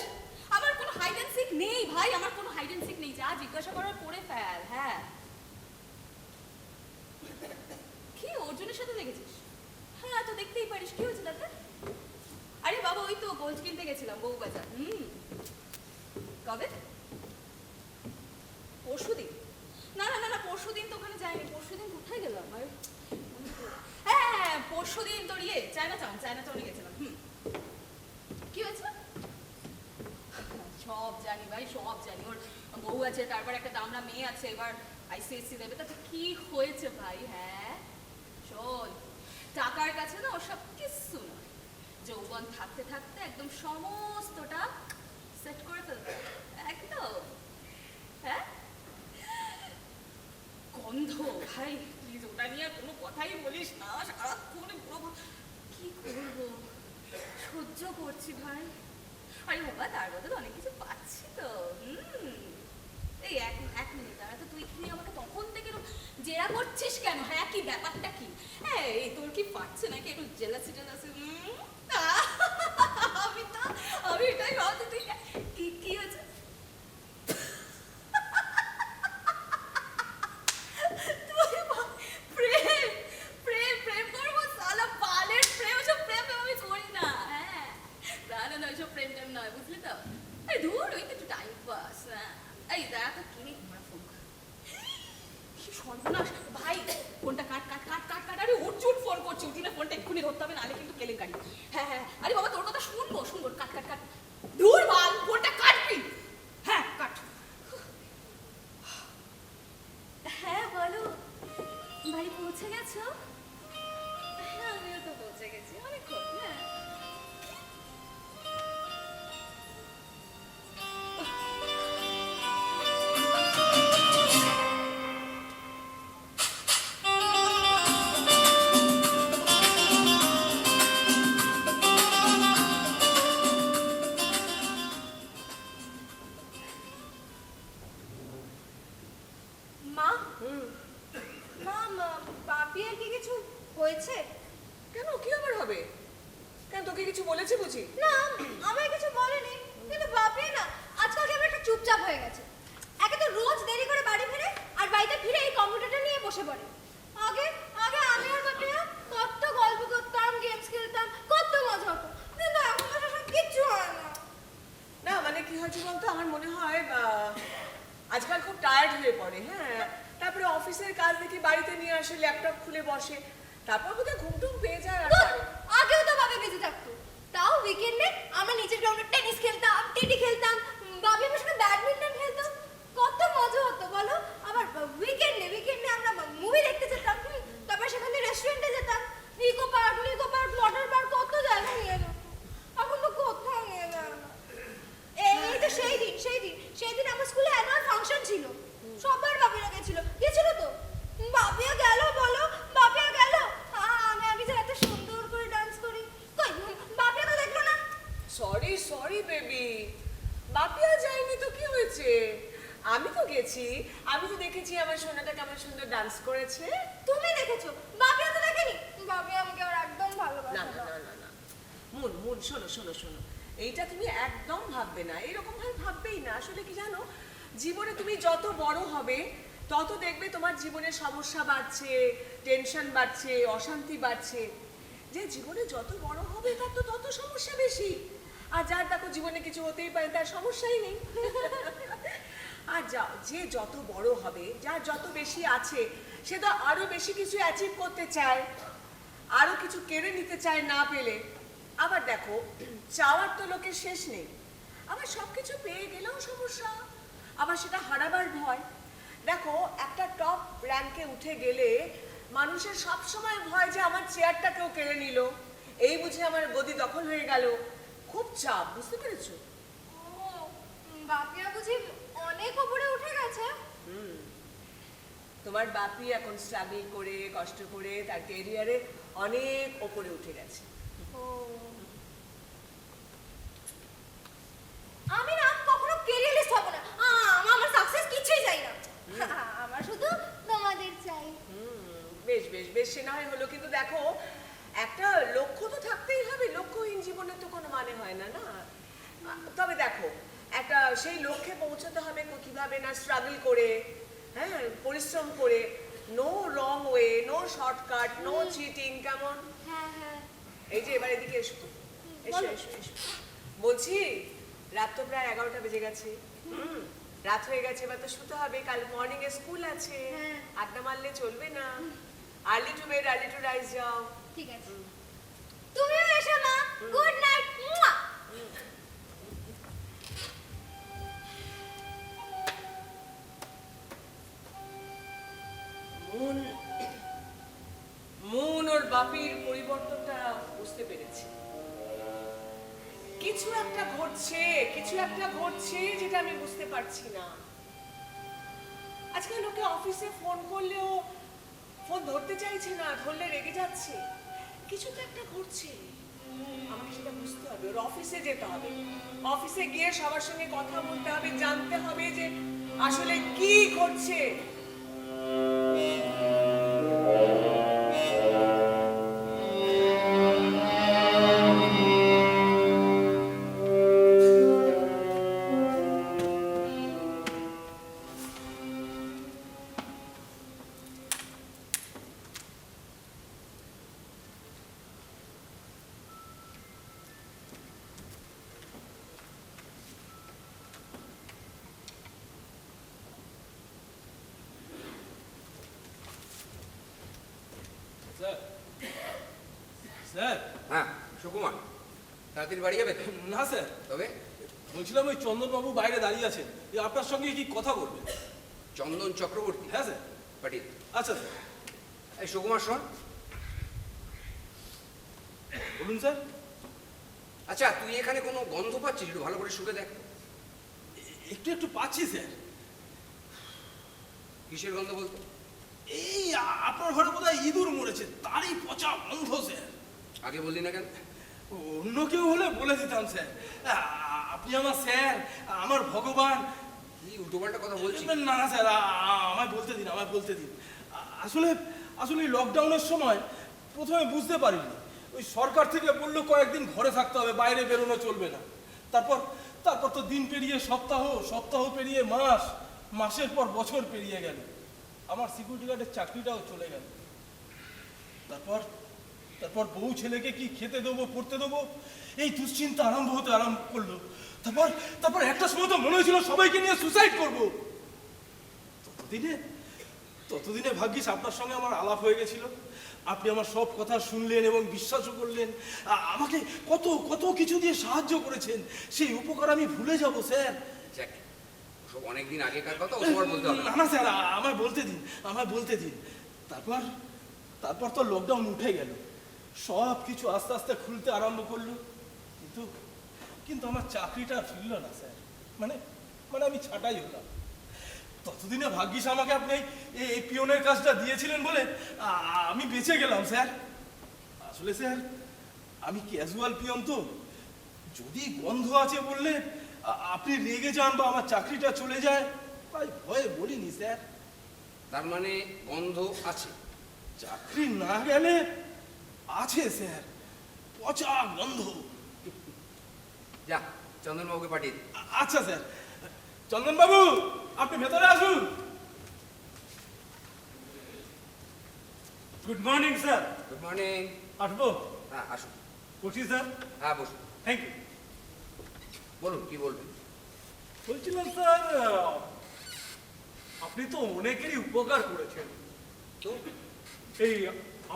আমার কোনো হাইড অ্যান্ড সিক নেই ভাই, আমার কোনো হাইড অ্যান্ড সিক নেই, যা জিজ্ঞাসা করার করে ফেল। হ্যাঁ কি অর্জুনের সাথে দেখেছিস? হ্যাঁ তো দেখতেই পারিস, কি হয়েছে দাদা? আরে বাবা ওই তো গোল্ড কিনতে গেছিলাম বউবাজার। কবে? পরশুদিন? না না না না পরশুদিন তো ওখানে যাইনি। পরশুদিন কোথায় গেলাম? হ্যাঁ পরশুদিন তোর চায়না টাউনে গেছিলাম। কি হয়েছে? সব জানি ভাই, সব জানি। ওর বউ আছে, তারপর একটা দামড়া মেয়ে আছে, এবার আইসিএসসি দেবে। তাতে কি হয়েছে ভাই? হ্যাঁ শোন, টাকার কাছে না ওসব কিচ্ছু না। যৌবন থাকতে থাকতে একদম সমস্তটা সেট করে ফেলবে একদম। হ্যাঁ গন্ধ ভাই, প্লিজ ওটা নিয়ে কোনো কথাই বলিস না। সারাক্ষণ কি করবো, সহ্য করছি ভাই। আরে বাবা তার বদলে অনেক কিছু পাচ্ছি তো। এই এক মিনিট দাঁড়া তো, তুই আমাকে তখন থেকে জেরা করছিস কেন? হ্যাঁ কি ব্যাপারটা কি? হ্যাঁ এই তোর কি পাচ্ছে নাকি একটু জেলাসি? আমি এটাই ভাবছি। তুই কি হয়েছে? প্রেম করবো সালা বালের প্রেম, ওসব প্রেম আমি করি না। হ্যাঁ না না ওইসব প্রেম টেম নয়, বুঝলি তো? এই ধুর ওই তো একটু টাইম পাস। এই দেখা তো কিনে আমরা ফোন কি সর্বনাশ ভাই, ফোনটা কাট। আরে উঠছুট ফোন করছি, উঠিলে ফোনটা এক্ষুনি ধরতে হবে, নাহলে কিন্তু কেলেঙ্কারি। হ্যাঁ আরে বাবা তোর কথা শুনবো। কাট ধুর বাল, ফোনটা কাটবি। হ্যাঁ কাট। হ্যাঁ বলো, বাড়ি পৌঁছে গেছো? হ্যাঁ আমিও তো পৌঁছে গেছি অনেকক্ষণ। হ্যাঁ বাপিয়ার কি কিছু হয়েছে? কেন, কি আবার হবে? কেন, তোকে কিছু বলেছে বুঝি? না আমায় কিছু বলেনি, কিন্তু বাপিয়া না আজকাল কেমন একটা চুপচাপ হয়ে গেছে। একে তো রোজ দেরি করে বাড়ি ফিরে, আর বাড়িতে ফিরে এই কম্পিউটারটা নিয়ে বসে পড়ে। আগে আমি আর বাপিয়া কত গল্প করতাম, গেমস খেলতাম, কত মজা হতো, কিন্তু এখন তো সেসব কিচ্ছু হয় না। না মানে কি হয়েছে বলতো, আমার মনে হয় আজকাল খুব টায়ার্ড হয়ে পড়ে। হ্যাঁ তারপরে অফিসের কাজ দেখি বাড়িতে নিয়ে আসে, ল্যাপটপ খুলে বসে, তারপর বোধহয় ঘুমটুম পেয়ে যায়। আর ধুর, আগেও তো বাবা বেঁচে থাকতো, তাও উইকেন্ডে আমরা নিচের গ্রাউন্ডে টেনিস খেলতাম, টিটি খেলতাম, বাবি আমার সাথে ব্যাডমিন্টন খেলতাম, কত মজা হতো বলো। আবার উইকেন্ডে আমরা মুভি দেখতে যেতাম, তারপর সেখান থেকে রেস্টুরেন্টে যেতাম, নিকো পার্ক, ওয়াটার পার্ক, কত জায়গা নিয়ে যেত। এখন তো কোথাও নিয়ে যায় না। এই তো সেই দিন আমার স্কুলে অ্যানুয়াল ফাংশন ছিল, সবার বাপিরা গেছিল। গেছিল তো? বাপিয়া গেল বলো, বাপিয়া গেল। আমি যে এত সুন্দর করে ডান্স করি, কই বাপিয়া তো দেখলো না। সরি বেবি, বাপিয়া যায়নি তো কি হয়েছে? আমি তো গেছি, আমি তো দেখেছি আমার সোনাটা কেমন সুন্দর ডান্স করেছে। তুমি দেখেছো, বাপিয়া তো দেখেনি। বাপিয়া আমাকে আর একদম ভালোবাসে না না। না না না মুন শোনো, এইটা তুমি একদম ভাববে না, এরকম ভাবে ভাববেই না। আসলে কি জানো, জীবনে তুমি যত বড় হবে তত দেখবে তোমার জীবনে সমস্যা বাড়ছে, টেনশন বাড়ছে, অশান্তি বাড়ছে। যে জীবনে যত বড় হবে তার তো তত সমস্যা বেশি। আর যার দেখো জীবনে কিছু হতেই পারে, তার সমস্যাই নেই। আর যে যত বড় হবে, যার যত বেশি আছে, সে তো আরো বেশি কিছু অ্যাচিভ করতে চায়, আরো কিছু কেড়ে নিতে চায় না পেলে। আবার দেখো, চাওয়ার তো লোকের শেষ নেই। আবার সবকিছু পেয়ে গেলেও সমস্যা, আবার সেটা হারাবার ভয়। দেখো একটা টপ র্যাঙ্কে উঠে গেলে মানুষের সব সময় ভয় যে আমার চেয়ারটা কেউ কেড়ে নিল, এই বুঝে আমার গদি দখল হয়ে গেল। খুব চাপ, বুঝতে পেরেছো? বাপিয়া বুঝি অনেক উপরে উঠে গেছে। তোমার বাপি এখন স্ট্রাগল করে, কষ্ট করে তার ক্যারিয়ারে অনেক ওপরে উঠে গেছে। আমি না কখনো ক্যারিয়ারিস্ট হব না, আমার সাকসেস কিছুই চাই সে না হয় হলো, কিন্তু দেখো একটা লক্ষ্য তো থাকতেই হবে, লক্ষ্যহীন জীবনের তো কোনো মানে হয় না, না? তবে দেখো একটা সেই লক্ষ্যে পৌঁছাতে হবে কিভাবে না, স্ট্রাগল করে, হ্যাঁ, পরিশ্রম করে, no wrong way, no shortcut, no cheating, কেমন? হ্যাঁ হ্যাঁ এই যে এবার এদিকে এসো, এসো এসো এসো। বলছি রাত তো প্রায় 11টা বেজে গেছে, রাত হয়ে গেছে, এবার তো শুতে হবে, কাল মর্নিং এ স্কুল আছে, হ্যাঁ। আড্ডা মারলে চলবে না। Early to bed early to rise যাও। ঠিক আছে, তুমিও এসো মা। Good night. মন মন ওর বাপির পরিবর্তনটা বুঝতে পেরেছে। কিছু একটা ঘটছে, কিছু একটা ঘটছে যেটা আমি বুঝতে পারছি না। আজকাল লোকে অফিসে ফোন করলেও ফোন ধরতে চাইছে না, ধরলে রেগে যাচ্ছে। কিছু তো একটা ঘটছে, আমাকে সেটা বুঝতে হবে। ওর অফিসে যেতে হবে, অফিসে গিয়ে সবার সঙ্গে কথা বলতে হবে, জানতে হবে যে আসলে কি ঘটছে। স্যার স্যার হ্যাঁ সুকুমার, তাড়াতাড়ি বাড়ি যাবে তো? না স্যার, তবে বলছিলাম ওই চন্দনবাবু বাইরে দাঁড়িয়ে আছেন, আপনার সঙ্গে কি কথা বলবেন? চন্দন চক্রবর্তী? হ্যাঁ স্যার। পাঠিয়ে দে। আচ্ছা স্যার। এই সুকুমার শোন, বলুন স্যার। আচ্ছা তুই এখানে কোনো গন্ধ পাচ্ছিস? একটু ভালো করে শুকে দেখ। একটু একটু পাচ্ছি স্যার। কিসের গন্ধ বলতো? এই আপনার ঘরে বোধহয় ইঁদুর মরেছে, তারই পচা গন্ধ স্যার। আগে বললি না কেন? অন্য কেউ হলে বলে দিতাম স্যার, আপনি আমার স্যার, আমার ভগবান। কি উল্টোপাল্টা কথা বলছিস? না না স্যার, আমায় বলতে দিন, আমায় বলতে দিন। আসলে আসলে এই লকডাউনের সময় প্রথমে বুঝতে পারিনি। ওই সরকার থেকে বললো কয়েকদিন ঘরে থাকতে হবে, বাইরে বেরোনো চলবে না। তারপর তারপর তো দিন পেরিয়ে সপ্তাহ, সপ্তাহ পেরিয়ে মাস, মাসের পর বছর পেরিয়ে গেল। আমার সিকিউরিটি গার্ডের চাকরিটাও চলে গেল। তারপর তারপর বউ ছেলেকে কি খেতে দেবো, পড়তে দেবো, এই দুশ্চিন্তা আরম্ভ করলো। তারপর তারপর একটা সময় তো মনে হয়েছিল সবাইকে নিয়ে সুসাইড করবো। ততদিনে ভাগ্যিস আপনার সঙ্গে আমার আলাপ হয়ে গেছিল। আপনি আমার সব কথা শুনলেন এবং বিশ্বাসও করলেন। আমাকে কত কত কিছু দিয়ে সাহায্য করেছেন, সেই উপকার আমি ভুলে যাব স্যার। যাক, সব অনেকদিন আগেকার কথা, ও তোমার বলতে হবে না। না না স্যার, আমায় বলতে দিন, আমায় বলতে দিন। তারপর তারপর তো লকডাউন উঠে গেল, সব কিছু আস্তে আস্তে খুলতে আরম্ভ করলো। কিন্তু কিন্তু আমার চাকরিটা ফিরল না স্যার। মানে মানে আমি ছাঁটাই হলাম। ততদিনে ভাগ্যিস আমাকে আপনি এই পিয়নের কাজটা দিয়েছিলেন বলে আমি বেঁচে গেলাম স্যার। আসলে স্যার আমি ক্যাজুয়াল পিয়ন তো, যদি গন্ধ আছে বললে আপনি রেগে যান বা আমার চাকরিটা চলে যায়, তাই ভয়ে বলিনি স্যার। তার মানে গন্ধ আছে? চাকরি না গেলে আছে স্যার, পচা গন্ধ। যা চন্দনবাবুকে পাঠিয়ে দে। আচ্ছা স্যার। চন্দনবাবু আপনি ভেতরে আসুন। Good morning sir. Good morning. আসবো? হ্যাঁ আসুন। বসি স্যার। হ্যাঁ বসুন। Thank you. বলুন কি বলবেন? বলছিলাম স্যার, আপনি তো অনেকেরই উপকার করেছেন। তো এই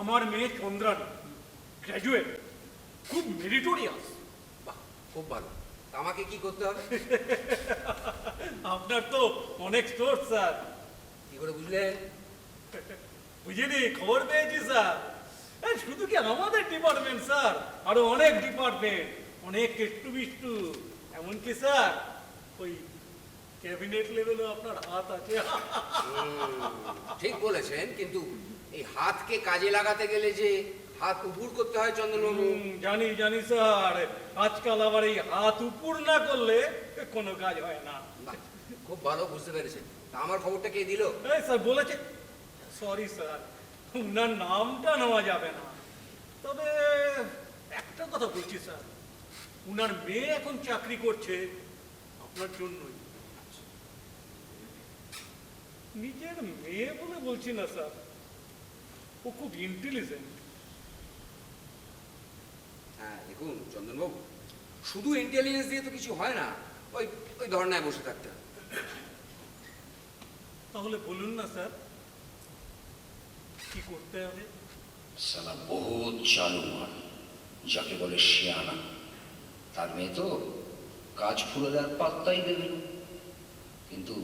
আমার মেয়ে চন্দ্রানী গ্র্যাজুয়েট, খুব মেরিটোরিয়াস। বাহ, খুব ভালো। তা আমাকে কি করতে হবে? আপনার তো অনেক সোর্স স্যার। কি করে বুঝলেন? বুঝিনি, খবর পেয়েছি স্যার। শুধু কি আমাদের ডিপার্টমেন্ট স্যার, আরো অনেক ডিপার্টমেন্ট, অনেক একটু বিষ্টু, এমনকি স্যার ওই ক্যাবিনেট লেভেলও আপনার হাত আছে। ঠিক বলেছেন, কিন্তু এই হাতকে কাজে লাগাতে গেলে যে হাত উপর করতে হয় চন্দনবাবু। জানি জানি স্যার, আজকাল আবার এই হাত উপর না করলে কোনো কাজ হয় না। বাহ, খুব ভালো বুঝতে পেরেছেন। তা আমার খবরটা কে দিল? এই স্যার বলেছে। সরি স্যার, উনার নামটা নেওয়া যাবে না। তবে একটা কথা বলছি স্যার, উনার মেয়ে এখন চাকরি করছে আপনার জন্যই। নিজের মেয়ে বলে বলছি না স্যার, ও খুব ইন্টেলিজেন্ট। হ্যাঁ দেখুন চন্দনবাবু, শুধু ইন্টেলিজেন্স দিয়ে তো কিছু হয় না, ওই ওই ধর্নায় বসে থাকতে হয়। তাহলে বলুন না স্যার, কি করতে হবে? সালা বহুত চালু মাল, যাকে বলে শিয়ানা। তার মেয়ে তো কাজ খুলে দেওয়ার পাত্তাই দেবে না। কিন্তু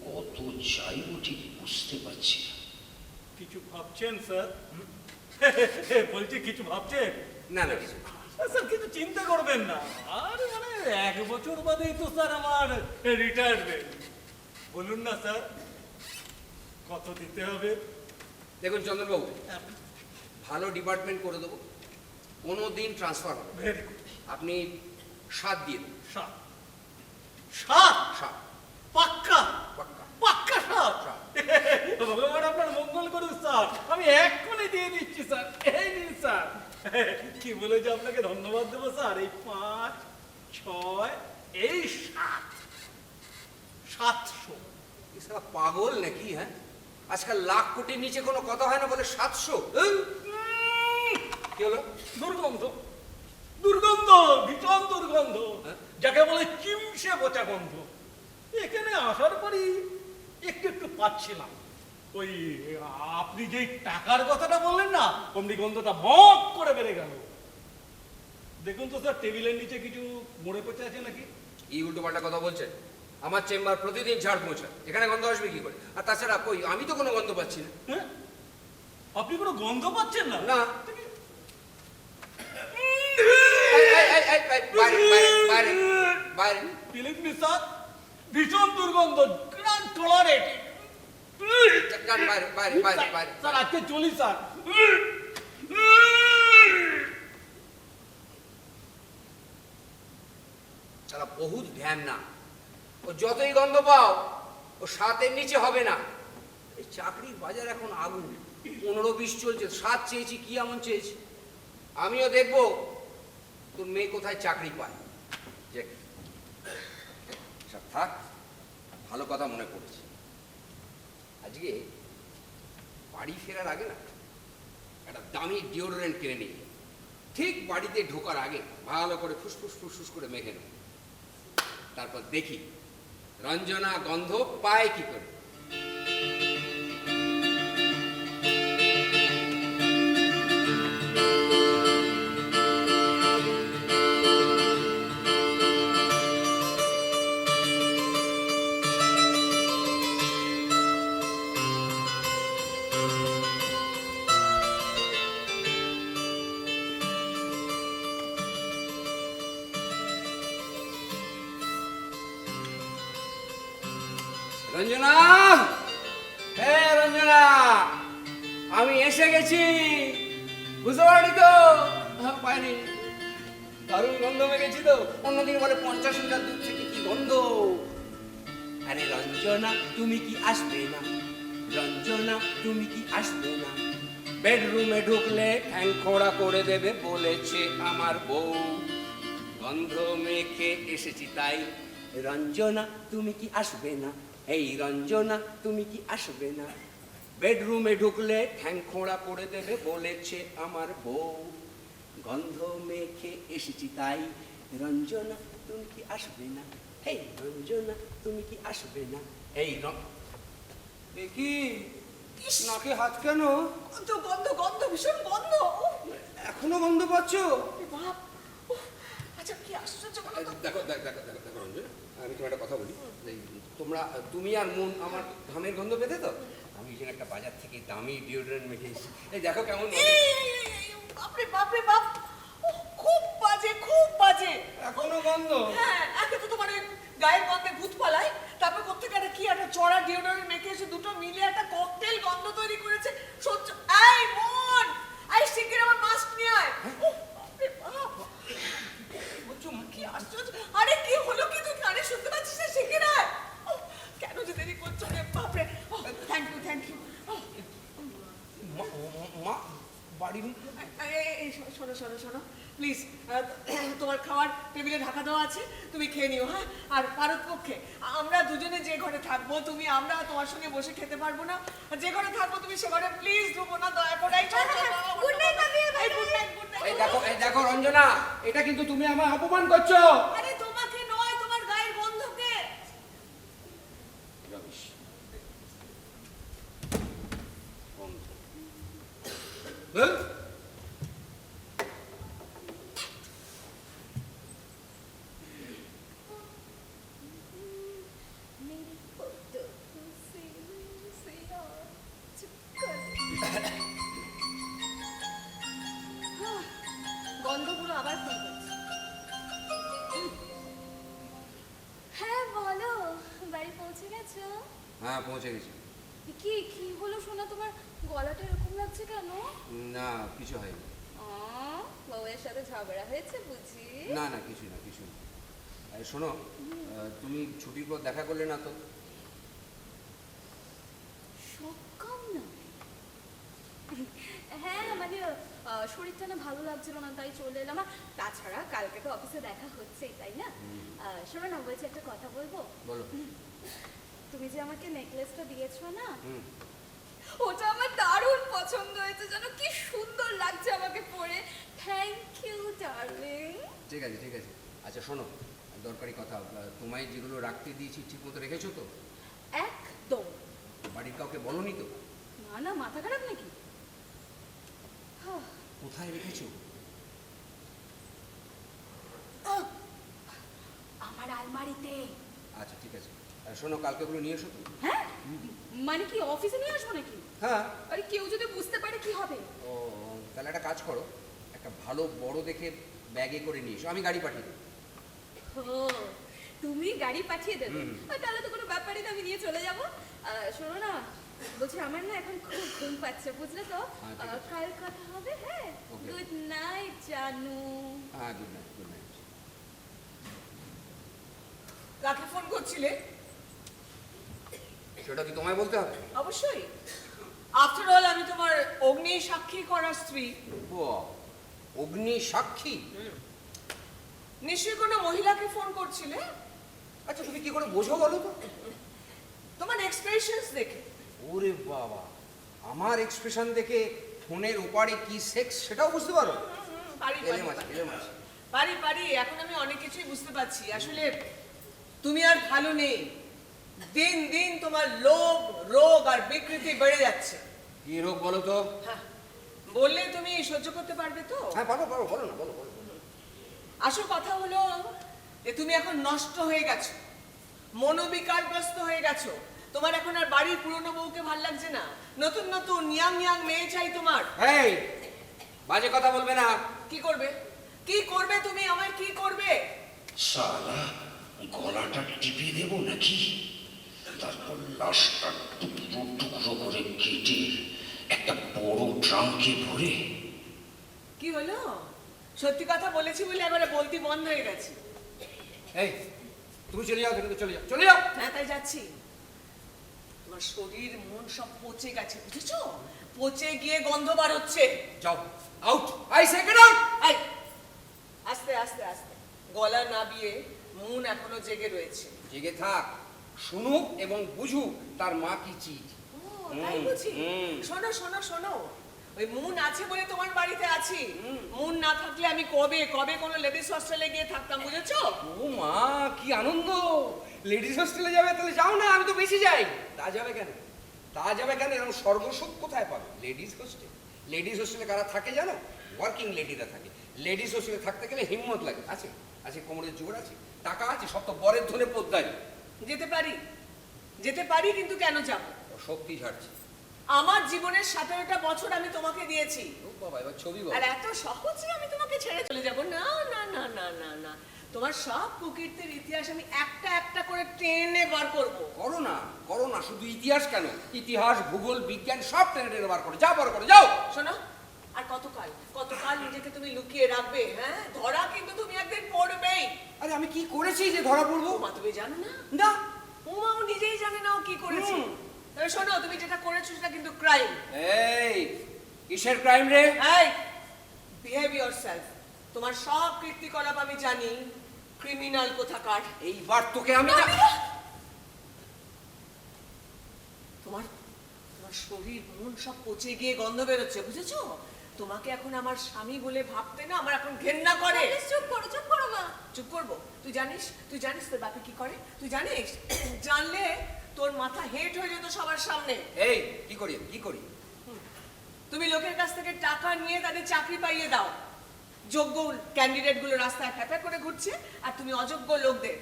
কত চাইবো ঠিক বুঝতে পারছি না। কিছু ভাবছেন স্যার? বলছি কিছু ভাবছেন? না না কিছু স্যার কিছু চিন্তা করবেন না, আর মানে 1 বছর বাদেই তো স্যার আমার রিটায়ারমেন্ট। বলুন না স্যার, কত দিতে হবে? দেখুন চন্দনবাবু, ভালো ডিপার্টমেন্ট করে দেবো, কোনো দিন ট্রান্সফার হবে। Very good. আপনি 7 দিয়ে দেবেন। 7? 7? 7 পাক্কা? পাক্কা। পাক্কা 7? সাত। ভগবান আপনার মঙ্গল করুন স্যার, আমি এক্ষুনি দিয়ে দিচ্ছি স্যার। এই নিন স্যার। কি বলে যে আপনাকে ধন্যবাদ দেবো স্যার? এই 5, 6, এই 7, 700। এসব পাগল নাকি? হ্যাঁ, আজকাল লাখ কোটির নিচে কোনো কথা হয় না বলে 700? কি হলো? দুর্গন্ধ, দুর্গন্ধ, ভীষণ দুর্গন্ধ, যাকে বলে চিমসে পচা গন্ধ। এখানে আসার পরই একটু একটু পাচ্ছিলাম। ওই আপনি যেই টাকার কথাটা বললেন না, অমনি গন্ধটা বক করে বেড়ে গেল। দেখুন তো স্যার, টেবিলের নিচে কিছু মরে পচে আছে নাকি? এই উল্টো পাল্টা কথা বলছেন? আমার চেম্বার প্রতিদিন ঝাড় পৌঁছায়, এখানে গন্ধ আসবে কি করে? আর তাছাড়া কই, আমি তো কোনো গন্ধ পাচ্ছি না। হ্যাঁ, আপনি কোনো গন্ধ পাচ্ছেন না? না। বাইরে বাইরে বাইরে বাইরে। বিলিভ মি স্যার, ভীষণ দুর্গন্ধ, গ্রান্ড টলারেটিং। বাইরে বাইরে বাইরে বাইরে। স্যার আজকে চলি স্যার। সারা বহুত ধ্যান না, ও যতই গন্ধ পাও ও 7-এর নিচে হবে না। এই চাকরির বাজার এখন আগুন, 15-20 চলছে, 7 চেয়েছি, কি এমন চেয়েছি? আমিও দেখবো তোর মেয়ে কোথায় চাকরি পায়। যে সব থাক, ভালো কথা মনে পড়েছে। আজকে বাড়ি ফেরার আগে না একটা দামি ডিওডোরেন্ট কিনে নিই, ঠিক বাড়িতে ঢোকার আগে ভালো করে ফুসফুস ফুসফুস করে মেখে নেব, তারপর দেখি রঞ্জনা গন্ধ পায় কি করে। রঞ্জনা, হ্যাঁ রঞ্জনা, আমি এসে গেছি, বুঝতে পারি তো? পাইনি, দারুণ গন্ধ মেখেছি তো। অন্যদিন বলে 50 মিটার দূর থেকে কি গন্ধ। আরে রঞ্জনা তুমি কি আসবে না? রঞ্জনা তুমি কি আসবে না? বেডরুমে ঢুকলে ঠ্যাং খোঁড়া করে দেবে বলেছে আমার বউ। গন্ধ মেখে এসেছি তাই, রঞ্জনা তুমি কি আসবে না? এই রঞ্জনা তুমি কি আসবে না? বেডরুমে ঢুকলে ঠ্যাং খোঁড়া করে দেবে বলেছে আমার বউ। গন্ধ মেখে এসেছি তাই, রঞ্জনা তুমি কি আসবে না? এই রঞ্জনা তুমি কি আসবে না? এই দেখি নাকে হাত কেন? গন্ধ গন্ধ গন্ধ, ভীষণ গন্ধ। এখনো গন্ধ পাচ্ছ? বাপ, আচ্ছা কি আশ্চর্য গন্ধ। দেখো দেখো দেখো দেখো দেখো রঞ্জন, আমি তোমার একটা কথা বলি। তুমি আর মন আমার ঘামের গন্ধ পেতে তো, আমি এখানে একটা বাজার থেকে দামি ডিওড্রেন্ট মেখে এসেছি। এই দেখো কেমন গন্ধ। বাপরে বাপরে বাপ, খুব বাজে, খুব বাজে। এখনো গন্ধ? হ্যাঁ, একে তো তোমার ওই গায়ের গন্ধে ভূত পালায়, তারপর কোত্থেকে একটা কি একটা চড়া ডিওডোরেন্ট মেখে এসে দুটো মিলে একটা ককটেল গন্ধ তৈরি করেছে। সহ্য। এই মন, এই শিগগির আমার মাস্ক নিয়ে আয়। উফ, বাপরে বাপ, কি আশ্চর্য। আরে কি হলো কি, তুই কানে শুনতে পাচ্ছিস না? শিগগির আয়। উফ, কেন যে দেরি করছো রে বাপরে। Thank you thank you. Please তোমার খাবার টেবিলে ঢাকা দেওয়া আছে, তুমি খেয়ে নিও, হ্যাঁ? আর ভারত পক্ষে আমরা দুজনে যে ঘরে থাকবো, তুমি আমরা তোমার সঙ্গে বসে খেতে পারবো না। আর যে ঘরে থাকবো তুমি সে ঘরে প্লিজ ঢুকো না, দয়া করে। গুড নাইট ভাবি। Good night, good night. এই দেখো রঞ্জনা, এটা কিন্তু তুমি আমায় অপমান করছো। আরে তোমাকে নয়, তোমার গায়ের গন্ধকে। রবিশ। হ্যাঁ? मेरी फोटो से और चिपक গন্ধগুলো আবার ফোন করছে। হ্যাঁ বলো, বাড়ি পৌঁছে গেছো? হ্যাঁ পৌঁছে গেছি। কি কি হলো শোনা, তোমার গলাটা এরকম লাগছে কেন? না কিছু হয়নি। বউয়ের সাথে ঝগড়া হয়েছে বুঝি? না না কিছু না কিছু না। এই শোনো, তুমি ছুটির পর দেখা করলে না তো? সকাম না। হ্যাঁ মানে শরীরটা না ভালো লাগছিল না, তাই চলে এলাম। আর তাছাড়া কালকে তো অফিসে দেখা হচ্ছেই, তাই না? শোনো না, বলছি একটা কথা বলবো? বলো। তুমি যে আমাকে নেকলেসটা দিয়েছো না, হুম। ওটা আমার দারুণ পছন্দ হয়েছে, জানো কি সুন্দর লাগছে আমাকে পরে। Thank you darling. ঠিক আছে ঠিক আছে। আচ্ছা শোনো, দরকারি কথা, তোমায় যেগুলো রাখতে দিয়েছি ঠিক মতো রেখেছো তো? একদম। বাড়ির কাউকে বলোনি তো? না না, মাথা খারাপ নাকি? কোথায় রেখেছো? আমার আলমারিতে। আচ্ছা ঠিক আছে। শোনো, কালকে ওগুলো নিয়ে এসো তো। হ্যাঁ মানে কি অফিসে নিয়ে আসবো নাকি? হ্যাঁ। আরে কেউ যদি বুঝতে পারে কি হবে? ও তাহলে একটা কাজ করো, একটা ভালো বড় দেখে ব্যাগে করে নিয়ে এসো, আমি গাড়ি পাঠিয়ে দেবো। ও তুমি গাড়ি পাঠিয়ে দেবে? হুম। তাহলে তো কোনো ব্যাপারই না, আমি নিয়ে চলে যাবো। শোনো না, বলছি আমার না এখন খুব ঘুম পাচ্ছে, বুঝলে তো? হ্যাঁ, ঠিক আছে। কাল কথা হবে। হ্যাঁ, Okay. গুড নাইট জানু। হ্যাঁ গুড নাইট গুড নাইট। কাকে ফোন করছিলে? সেটা কি তোমায় বলতে হবে? অবশ্যই। আফটার অল আমি তোমার অগ্নি সাক্ষী করা স্ত্রী। বাহ, অগ্নি সাক্ষী? নিশ্চয়ই কোনো মহিলাকে ফোন করছিলে? আচ্ছা তুমি কি করে বোঝো বলো তো? তোমার এক্সপ্রেশনস দেখে। ওরে বাবা, আমার এক্সপ্রেশন দেখে ফোনের ওপারে কি সেক্স সেটাও বুঝতে পারো? পারি এলে মাছ এলে মাছ। পারি পারি, এখন আমি অনেক কিছুই বুঝতে পারছি। আসলে তুমি আর ভালো নেই, দিন দিন তোমার লোভ, রোগ আর বিকৃতি বেড়ে যাচ্ছে। কি রোগ বলো তো? হ্যাঁ, বললে তুমি সহ্য করতে পারবে তো? হ্যাঁ পারো পারো, বলো না বলো বলো। আসল কথা হলো যে তুমি এখন নষ্ট হয়ে গেছো, মনোবিকারগ্রস্ত হয়ে গেছো। তোমার এখন আর বাড়ির পুরনো বউকে ভাল লাগছে না, নতুন নতুন ইয়াং ইয়াং মেয়ে চাই তোমার। এই বাজে কথা বলবে না। কি করবে? কি করবে তুমি? আমায় কি করবে? সালা গলাটা টিপে দেবো নাকি? তারপর লাশটা টুকরো টুকরো করে কেটে একটা বড় ট্রাঙ্কে ভরে। কি হলো? সত্যি কথা বলেছি বলে এবারে বলতে বন্ধ হয়ে গেছে। এই তুমি চলে যাও, তুমি চলে যাও, চলে যাও। হ্যাঁ তাই যাচ্ছি। তোমার শরীর মন সব পচে গেছে, বুঝেছো? পচে গিয়ে গন্ধ বার হচ্ছে। যাও out, I say get out. এই, আস্তে আস্তে আস্তে, গলা নাবিয়ে মন এখনো জেগে রয়েছে। জেগে থাক, শুনুক এবং বুঝুক তার মা কি চিজ। ও, তাই বুঝি? শোনো শোনো শোনো, ওই মুন আছে বলে তোমার বাড়িতে আছি। মুন না থাকলে আমি কবে কবে কোনো লেডিস হোস্টেলে গিয়ে থাকতাম, বুঝেছো? ও মা কি আনন্দ, লেডিস হোস্টেলে যাবে? তাহলে যাও না, আমি তো বেশি যাই। তা যাবে কেন? তা যাবে কেন? এরকম স্বর্গসুখ কোথায় পাবে? লেডিস হোস্টেল, লেডিস হোস্টেলে কারা থাকে জানো? ওয়ার্কিং লেডিরা থাকে। লেডিস হোস্টেলে থাকতে গেলে হিম্মত লাগে। আছে আছে, কোমরের জোর আছে, টাকা আছে, সব তো বরের ধরে পদ্মায়। যেতে পারি, যেতে পারি, কিন্তু কেন যাব? শক্তি ঝাড়ছে। আমার জীবনের 17টা বছর আমি তোমাকে দিয়েছি, ও বাবা, এবার ছবি বল। আর এত সহজে আমি তোমাকে ছেড়ে চলে যাব? না না না না না না, তোমার সব কুকীর্তির ইতিহাস আমি একটা একটা করে টেনে বার করব। করো না করো না, শুধু ইতিহাস কেন, ইতিহাস ভূগোল বিজ্ঞান সব টেনে টেনে বার করো, যাও বার করো যাও। শোনো, আর কতকাল কতকাল নিজেকে তুমি লুকিয়ে রাখবে? হ্যাঁ, ধরা কিন্তু তুমি একদিন পড়বেই। আরে আমি কি করেছি যে ধরা পড়বো? মা তুমি জানো না? না। উমাও নিজেই জানে না ও কি করেছে। তবে শোনো, তুমি যেটা করেছো সেটা কিন্তু ক্রাইম। এই কিসের ক্রাইম রে? এই, বিহেভ ইয়োরসেলফ। তোমার সব কীর্তিকলাপ আমি জানি, ক্রিমিনাল কোথাকার। এইবার তোকে আমি তোমার তোমার শরীর মন সব পচে গিয়ে গন্ধ বেরোচ্ছে, বুঝেছো? তোমাকে এখন আমার স্বামী বলে ভাবতে না আমার এখন ঘেন্না করে। চুপ করো মা। চুপ করবো? তুই জানিস তোর বাপে কি করে? তুই জানিস? জানলে তোর মাথা হেট হয়ে যেত সবার সামনে। এই কি করি তুমি লোকের কাছ থেকে টাকা নিয়ে তাদের চাকরি পাইয়ে দাও। যোগ্য ক্যান্ডিডেট গুলো রাস্তায় ফ্যাপা করে ঘুরছে, আর তুমি অযোগ্য লোকদের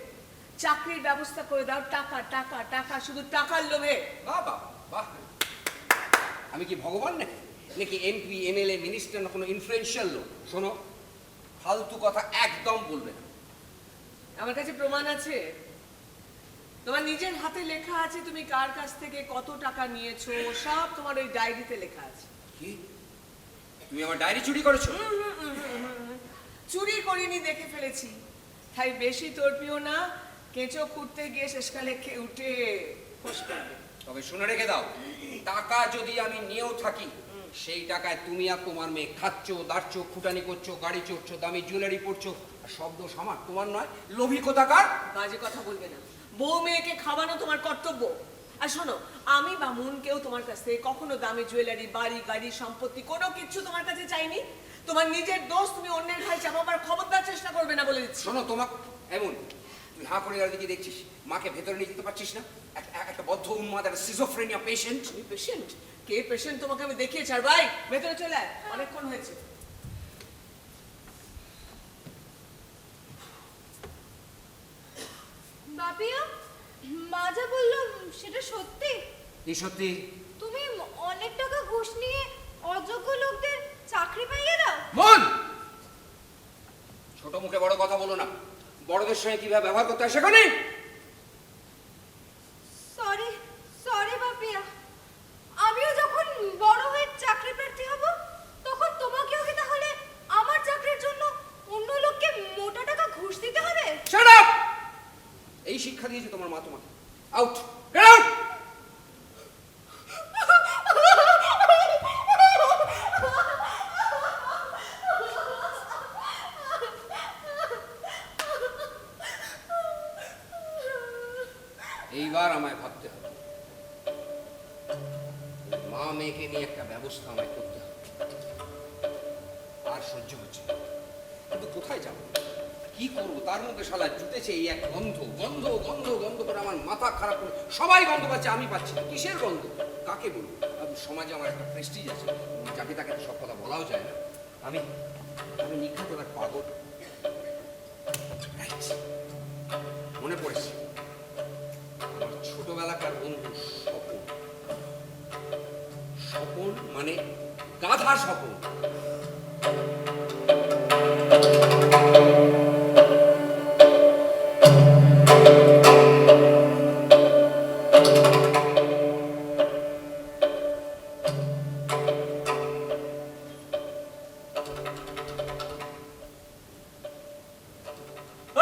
চাকরির ব্যবস্থা করে দাও। টাকা টাকা টাকা, শুধু টাকার লোভে। বাহ, আমি কি ভগবান নাকি এমপি এমএলএ মিনিস্টার না কোনো ইনফ্লুয়েন্সিয়াল লোক? শোনো, ফালতু কথা একদম বলবে না। আমার কাছে প্রমাণ আছে, তোমার নিজের হাতে লেখা আছে তুমি কার কাছ থেকে কত টাকা নিয়েছো, সব তোমার ওই ডায়েরিতে লেখা আছে। কি, তুমি আমার ডায়েরি চুরি করেছো? চুরি করিনি, দেখে ফেলেছি। তাই বেশি তর্পিও না, কেঁচো খুঁড়তে গিয়ে শেষকালে উঠে ফোঁস করবে। তবে শুনে রেখে দাও, টাকা যদি আমি নিয়েও থাকি, সেই টাকায় তুমি আর তোমার মেয়ে খাচ্ছ, দাঁড়ছো, ফুটানি করছো, গাড়ি চড়ছো, দামি জুয়েলারি পরছো, আর সব দোষ আমার, তোমার নয়। লোভী কোথাকার। বাজে কথা বলবে না। বউ মেয়েকে খাওয়ানো তোমার কর্তব্য। আর শোনো, আমি বা মন কেউ তোমার কাছ থেকে কখনো দামি জুয়েলারি, বাড়ি গাড়ি, সম্পত্তি কোনো কিছু তোমার কাছে চাইনি। তোমার নিজের দোষ তুমি অন্যের ঘাড়ে চাপাবার খবরদার চেষ্টা করবে না, বলে দিচ্ছি। শোনো, তোমাকে এমন তুই হাঁ করে দাঁড়িয়ে দিকে দেখছিস, মাকে ভেতরে নিয়ে যেতে পারছিস না? একটা বদ্ধ উন্মাদ, একটা সিজোফ্রেনিয়া পেশেন্ট। তুমি পেশেন্ট? কে পেশেন্ট তোমাকে আমি দেখিয়েছি। আর ভাই ভেতরে চলে আয়, অনেকক্ষণ হয়েছে। বাপিয়া, মা যা বললো সেটা সত্যি? এই সত্যি। তুমি অনেক টাকা ঘুষ নিয়ে অযোগ্য লোকদের চাকরি পাইয়ে দাও? মন, ছোট মুখে বড় কথা বলো না। বড়দের সঙ্গে কিভাবে ব্যবহার করতে হয় সেখানে। সরি বাপিয়া, আমিও যখন বড় হয়ে চাকরি প্রার্থী হব, তখন তোমাকেও কি তাহলে আমার চাকরির জন্য অন্য লোককে মোটা টাকা ঘুষ দিতে হবে? Shut up! এই শিক্ষা দিয়েছে তোমার মা তোমাকে। Out, get out! এইবার আমায় ভাবতে হবে, মা মেয়েকে নিয়ে একটা ব্যবস্থা আমায় করতে হবে। আর সহ্য হচ্ছে না। কিন্তু কোথায় যাবো, কি করবো? তার মধ্যে শালা জুটেছে এই এক গন্ধ গন্ধ গন্ধ গন্ধ করে আমার মাথা খারাপ করে। সবাই গন্ধ পাচ্ছে, আমি পাচ্ছি না। কিসের গন্ধ? কাকে বলবো? সমাজে আমার একটা প্রেস্টিজ আছে, যাকে তাকে তো সব কথা বলাও যায় না। আমি নিখাত একটা পাগল। মনে পড়েছে আমার ছোটবেলাকার বন্ধু স্বপন। স্বপন মানে গাধা স্বপন।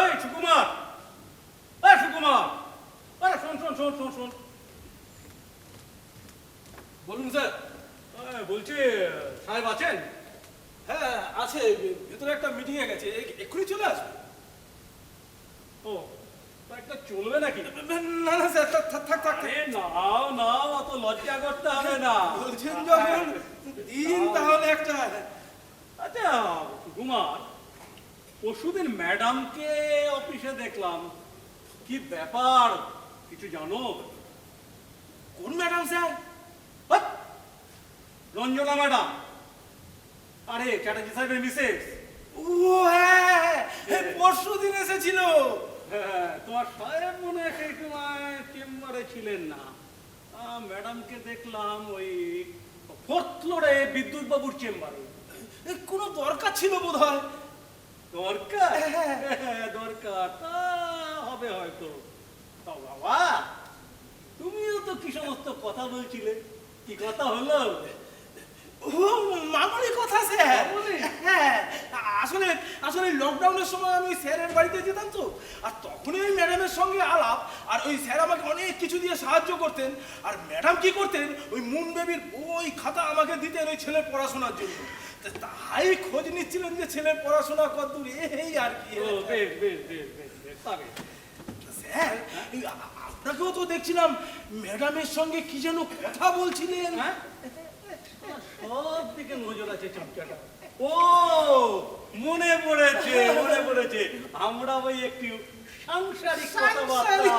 এই সুকুমার, এই সুকুমার, আরে শোন। বলুন স্যার। বলছি সাহেব আছেন? হ্যাঁ আছে, ভেতরে একটা মিটিং এ গেছে, এক্ষুনি চলে আসবে। ও, তা একটা চলবে নাকি? না স্যার, থাক। আরে নাও, অত লজ্জা করতে হবে না। বলছেন যখন দিন তাহলে একটা। আচ্ছা সুকুমার, পরশুদিন ম্যাডামকে অফিসে দেখলাম, কি ব্যাপার কিছু জানো? কোন ম্যাডাম স্যার? হাট! রঞ্জনা ম্যাডাম, আরে চ্যাটার্জি সাহেবের মিসেস। ও হ্যাঁ, পরশু দিন এসেছিল। হ্যাঁ, তোমার সাহেব মনে হয় সেই সময় চেম্বারে ছিলেন না। ম্যাডামকে দেখলাম ওই 4th ফ্লোরে বিদ্যুৎ বাবুর চেম্বারে। কোনো দরকার ছিল বোধ হয়। দরকার? দরকার তা হবে হয়তো। তা বাবা, তুমিও তো কি সমস্ত কথা বলছিলে, কি কথা হলো? ও মামুলি কথা স্যার। মামুলি? হ্যাঁ, আসলে লকডাউনের সময় আমি স্যারের বাড়িতে যেতাম তো, আর তখনই ওই ম্যাডামের সঙ্গে আলাপ। আর ওই স্যার আমাকে অনেক কিছু দিয়ে সাহায্য করতেন। আর ম্যাডাম কি করতেন, ওই মুন বেবির বই খাতা আমাকে দিতেন ওই ছেলের পড়াশোনার জন্য। তা তাই খোঁজ নিচ্ছিলেন যে ছেলের পড়াশোনা কতদূর, এই আর কি। ও বেশ বেশ বেশ বেশ বেশ তবে স্যার, এই আপনাকেও তো দেখছিলাম ম্যাডামের সঙ্গে কি যেন কথা বলছিলেন। হ্যাঁ সব দিকে নজর আছে চমচাটা। ও মনে পড়েছে মনে পড়েছে, আমরা ওই একটু সাংসারিক কথাবার্তা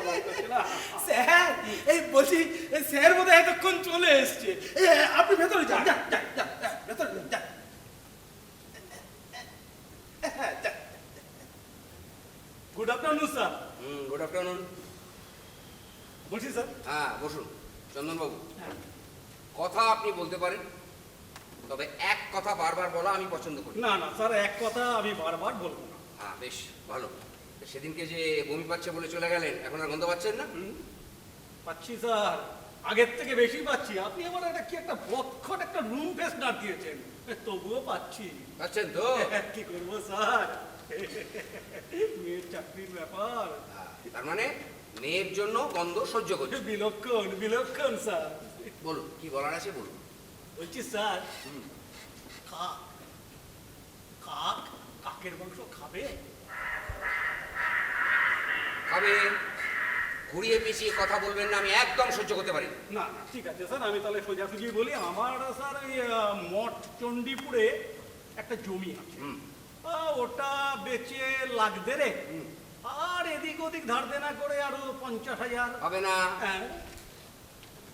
করছিলাম। স্যার, এই বলছি এই স্যার বোধহয় এতক্ষণ চলে এসছে। আপনি ভেতরে যান, যান, যান, যান, যান, ভেতরে যান, যান। হ্যাঁ, যান। Good afternoon sir. Good afternoon. বলছি স্যার। হ্যাঁ বসুন চন্দনবাবু। কথা আপনি বলতে পারেন, তবে এক কথা বারবার বলা আমি পছন্দ করি। না না স্যার, এক কথা আমি বারবার বলবো না। হ্যাঁ বেশ ভালো। সেদিনকে যে বমি পাচ্ছে বলে চলে গেলেন, এখন আর গন্ধ পাচ্ছেন না? পাচ্ছি স্যার, আগের থেকে বেশি পাচ্ছি। আপনি আমার একটা কি একটা বক্ষট একটা রুম ফেস্টার দিয়েছেন, তবুও পাচ্ছি। পাচ্ছেন তো? কি করবো স্যার, মেয়ের চাকরির ব্যাপার। তার মানে মেয়ের জন্য গন্ধ সহ্য করছে। বিলক্ষণ বিলক্ষণ স্যার। বলুন কি বলার আছে বলুন। বলছি স্যার, কাক কাক কাকের মাংস খাবে? খাবে। ঘুরিয়ে পিছিয়ে কথা বলবেন না, আমি একদম সহ্য করতে পারি না। না না ঠিক আছে স্যার, আমি তাহলে সোজাসুজি বলি। আমার স্যার ওই মঠ চণ্ডীপুরে একটা জমি আছে, ওটা বেচে লাখ দেড়েক, আর এদিক ওদিক ধার দেনা করে আরো 50,000। হবে না। হ্যাঁ।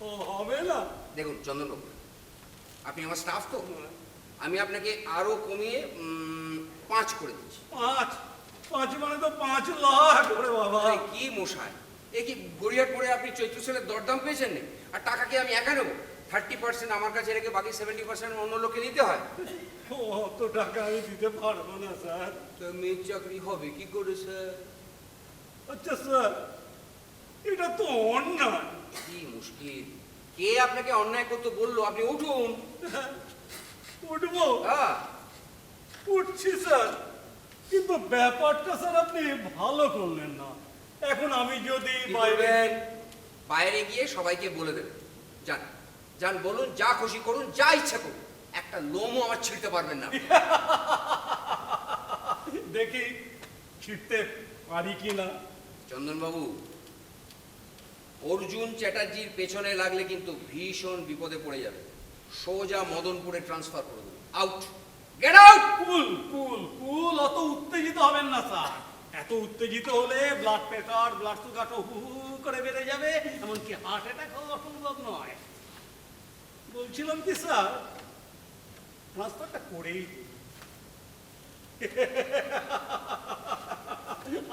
ও হবে না? দেখুন চন্দনবাবু, আপনি আমার স্টাফ তো, আমি আপনাকে আরো কমিয়ে 5 করে দিচ্ছি। 5 মানে তো 5 লাখ। ওরে বাবা, আরে কি মশাই, এ কি গড়িয়াট পরে আপনি চৈত্র সেলের দরদাম পেয়েছেন না? আর টাকা কি আমি একা নেবো? 30% আমার কাছে রেখে বাকি 70% অন্য লোককে নিতে হয়। অত টাকা আমি দিতে পারবো না স্যার। তো মেয়ের চাকরি হবে কি করে স্যার? আচ্ছা স্যার, এটা তো অন্যায়। কি মুশকিল, কে আপনাকে অন্যায় করতে বললো? আপনি উঠুন। উঠবো? হ্যাঁ উঠছি স্যার, কিন্তু ব্যাপারটা স্যার আপনি ভালো করলেন না। এখন আমি যদি কি বাইরে করবেন? বাইরে গিয়ে সবাইকে বলে দেবেন। যান যান, বলুন, যা খুশি করুন, যা ইচ্ছা করুন, একটা লোমও আমার ছিঁড়তে পারবেন না। দেখি ছিটতে পারি কি না। চন্দনবাবু, অর্জুন চ্যাটার্জির পেছনে লাগলে কিন্তু ভীষণ বিপদে পড়ে যাবে। সোজা মদনপুরে ট্রান্সফার করে দেবেন। Out, get out. Cool cool cool, অত উত্তেজিত হবেন না স্যার। এত উত্তেজিত হলে ব্লাড প্রেশার ব্লাড সুগার হু হু করে বেড়ে যাবে, এমনকি হার্ট অ্যাটাক হওয়া অসম্ভব নয়। বলছিলাম কি স্যার, ট্রান্সফারটা করেই দিন।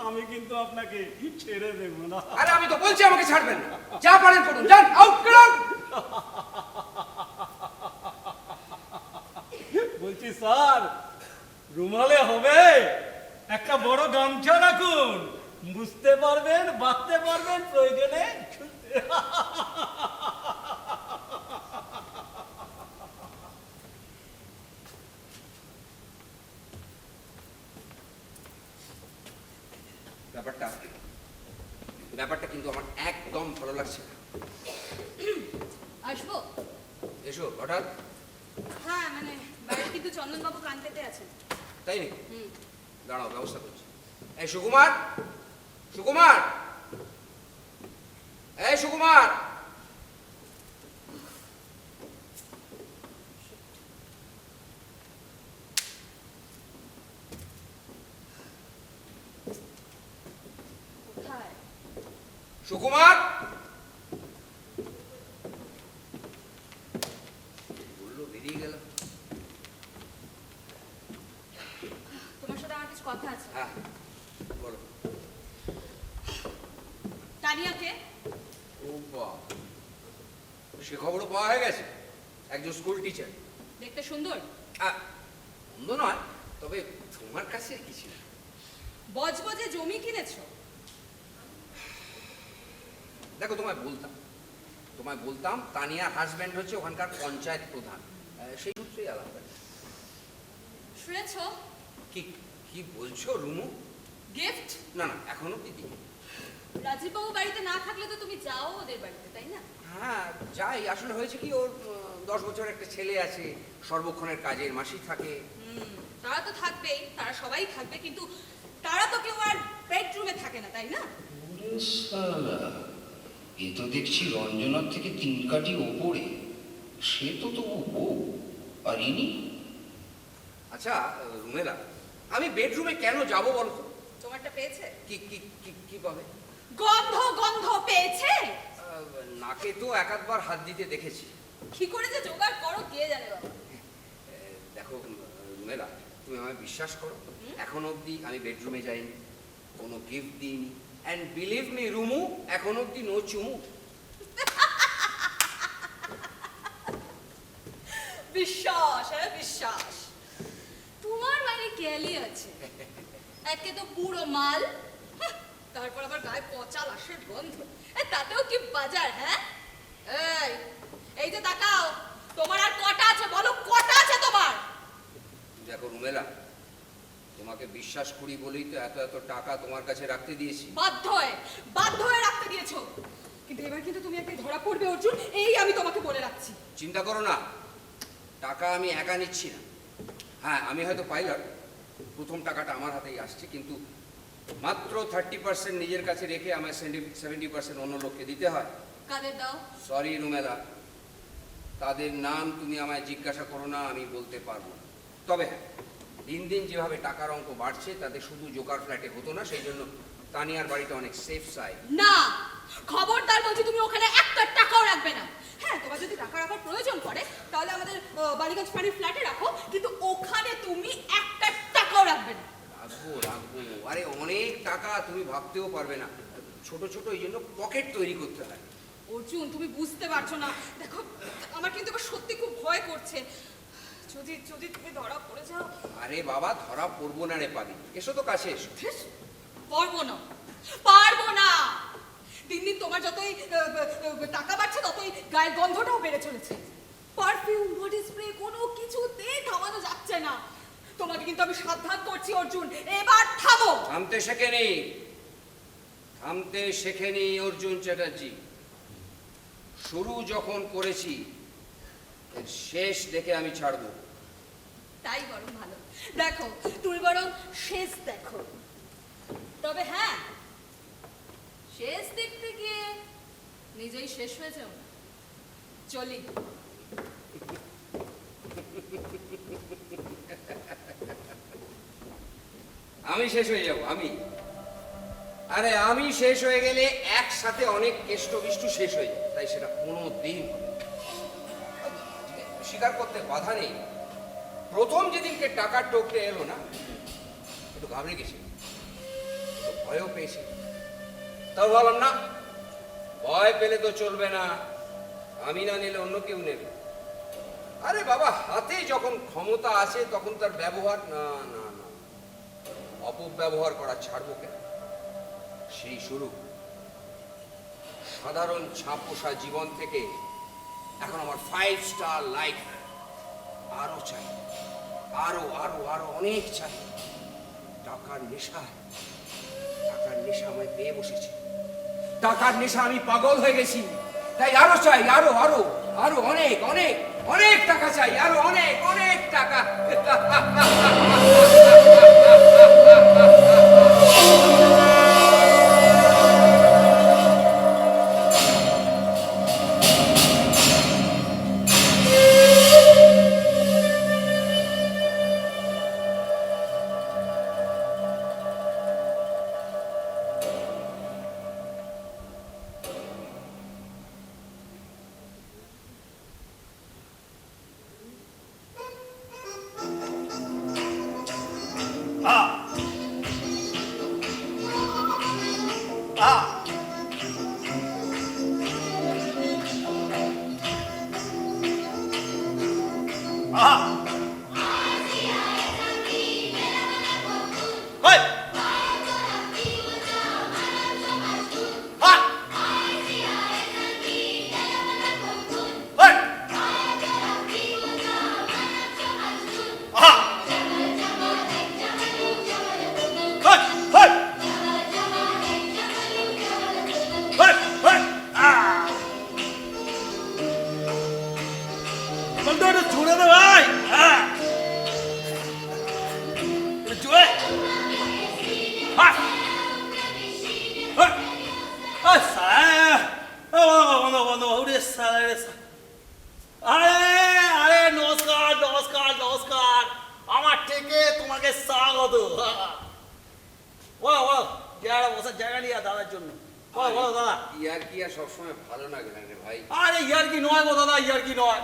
আমি কিন্তু আপনাকে ছেড়ে দেব না। আরে আমি তো বলছি আমাকে ছাড়বেন না, যা পারেন করুন, যান, আউট, গেট আউট। বলছি স্যার, রুমালে হবে? একটা বড় গামছা রাখুন, বুঝতে পারবেন, বাঁধতে পারবেন, প্রয়োজনে ব্যাপারটা কিন্তু আমার একদম ভালো লাগছে না। আসবো? এসো। হঠাৎ? হ্যাঁ মানে বাইরে কিন্তু চন্দনবাবু কান পেতে আছেন। তাই নাকি? দাঁড়াও, ব্যবস্থা করছি। এই সুকুমার, সুকুমার, এই সুকুমার। কোথায়? সুকুমার বললো, বেরিয়ে গেল। তোমার সাথে আমার কিছু কথা আছে। হ্যাঁ বলো। তানিয়াকে? ও বাবা, সে খবরও পাওয়া হয়ে গেছে। একজন স্কুল টিচার। দেখতে সুন্দর? মন্দ নয়, তবে তোমার কাছে কি ছিল? বজবজে জমি কিনেছো? দেখো, তোমায় বলতাম তানিয়ার হাজব্যান্ড হচ্ছে ওখানকার পঞ্চায়েত প্রধান, সেই সূত্রেই আলাপ। শুনেছো? কি কি বলছো রুমু? গিফট? না না, এখনো দিদি। রাজীববাবু বাড়িতে না থাকলে তো তুমি যাও ওদের বাড়িতে, তাই না? হ্যাঁ যাই, আসলে হয়েছে কি ওর 10 বছরের একটা ছেলে আছে, সর্বক্ষণের কাজের মাসি থাকে। তারা তো থাকবেই, তারা সবাই থাকবে, কিন্তু তারা তো কেউ আর বেডরুমে থাকে না, তাই না? ওরে শালা, এ তো দেখছি রঞ্জনার থেকে 3 কাঠি ওপরে। সে তো তবু বউ, আর ইনি? আচ্ছা রুমেলা, আমি বেডরুমে কেন যাব বলো তো? তোমারটা পেয়েছে? কি কি কি কি পাবে? গন্ধ গন্ধ পেয়েছে? নাকে তো একাধবার হাত দিতে দেখেছি। কি করে যে জোগাড় করো কে জানে বাবা। দেখো রুমেলা, তুমি আমায় বিশ্বাস করো, এখন অবধি আমি বেডরুমে যাইনি, কোনো গিফট দিইনি, অ্যান্ড বিলিভ মি রুমু, এখন অবধি নো চুমু। বিশ্বাস, হ্যাঁ বিশ্বাস। তোমার মানে কেলি আছে। একে তো পুরো মাল, তারপর আবার গায়ে পচা লাশের গন্ধ, তাতেও কি বাজার? হ্যাঁ এই এই যে তাকাও, তোমার আর কটা আছে বলো, কটা আছে তোমার? দেখো রুমেলা, তোমাকে বিশ্বাস করি বলেই তো এত এত টাকা তোমার কাছে রাখতে দিয়েছি। বাধ্য হয়ে রাখতে দিয়েছো, কিন্তু এবার কিন্তু তুমি একটা ধরা পড়বে অর্জুন, এই আমি তোমাকে বলে রাখছি। চিন্তা করো না, টাকা আমি একা নিচ্ছি না। হ্যাঁ আমি হয়তো পাইলট, প্রথম টাকাটা আমার হাতেই আসছে, কিন্তু মাত্র 30% নিজের কাছে রেখে আমায় 70% অন্য লোককে দিতে হয়। কাদের দাও? সরি রুমেলা, তাদের নাম তুমি আমায় জিজ্ঞাসা করো না, আমি বলতে পারবো না। তবে হ্যাঁ, দিন দিন যেভাবে টাকার অঙ্ক বাড়ছে তাতে শুধু জোকার ফ্ল্যাটে হতো না, সেই জন্য তানিয়ার বাড়িটা অনেক সেফ সাইড। না, খবরদার বলছি, তুমি ওখানে একটা টাকাও রাখবে না। হ্যাঁ, তোমার যদি টাকা রাখার প্রয়োজন পড়ে তাহলে আমাদের বাড়িগঞ্জ ফাঁড়ির ফ্ল্যাটে রাখো, কিন্তু ওখানে তুমি একটা টাকাও রাখবে না। রাখবো রাখবো, আরে অনেক টাকা তুমি ভাবতেও পারবে না। ছোট ছোট এই জন্য পকেট তৈরি করতে হয়। অর্জুন, তুমি বুঝতে পারছো না। দেখো, আমার কিন্তু এবার সত্যি খুব ভয় করছে। যদি যদি তুমি ধরা পড়ে যাও। আরে বাবা, ধরা পড়বো না রে পাগলি, এসো তো কাছে এসো। পারবো না। দিন দিন তোমার যতই টাকা বাড়ছে ততই গায়ের গন্ধটাও বেড়ে চলেছে। পারফিউম, বডি স্প্রে কোনো কিছুতেই থামানো যাচ্ছে না। তোমাকে কিন্তু আমি সাবধান করছি অর্জুন, এবার থামো। থামতে শেখেনি অর্জুন চ্যাটার্জি। শুরু যখন করেছি এর শেষ দেখে আমি ছাড়বো। তাই বরং ভালো। দেখো, তুমি বরং শেষ দেখো। তবে হ্যাঁ, শেষ দেখতে গিয়ে নিজেই শেষ হয়ে যাও। চলি। আমি শেষ হয়ে যাব? আরে আমি শেষ হয়ে গেলে একসাথে অনেক কেষ্ট বিষ্টু শেষ হয়ে যায়, তাই সেটা কোনো দিন স্বীকার করতে বাধা নেই। প্রথম যেদিনকে টাকার টোকরে এলো না, একটু ঘাবড়ে গেছি, একটু ভয়ও পেয়েছি। তাও ভাবলাম না, ভয় পেলে তো চলবে না, আমি না নিলে অন্য কেউ নেবে। আরে বাবা, হাতে যখন ক্ষমতা আছে তখন তার ব্যবহার না না না অপব্যবহার করা ছাড়বো কেন? সেই শুরু। সাধারণ ছাপোষা জীবন থেকে এখন আমার 5 স্টার লাইফ। আরো চাই, আরো আরো আরো অনেক চাই। টাকার নেশা আমায় পেয়ে বসেছে। টাকার নেশা, আমি পাগল হয়ে গেছি। তাই আরো চাই, আরো আরো আরো অনেক অনেক অনেক টাকা চাই, আরো অনেক অনেক টাকা। হাট! হাট! আরে শালা! বন্ধ বন্ধ ওরে শালা রে শালা। আরে আরে নমস্কার নমস্কার নমস্কার, আমার থেকে তোমাকে স্বাগত। বলো বলো, জায়গা বসার জায়গা নিয়ে দাদার জন্য। বলো বলো দাদা। ইয়ার কি আর সবসময় ভালো লাগে না রে ভাই। আরে ইয়ার কি নয় গো দাদা, ইয়ার কি নয়।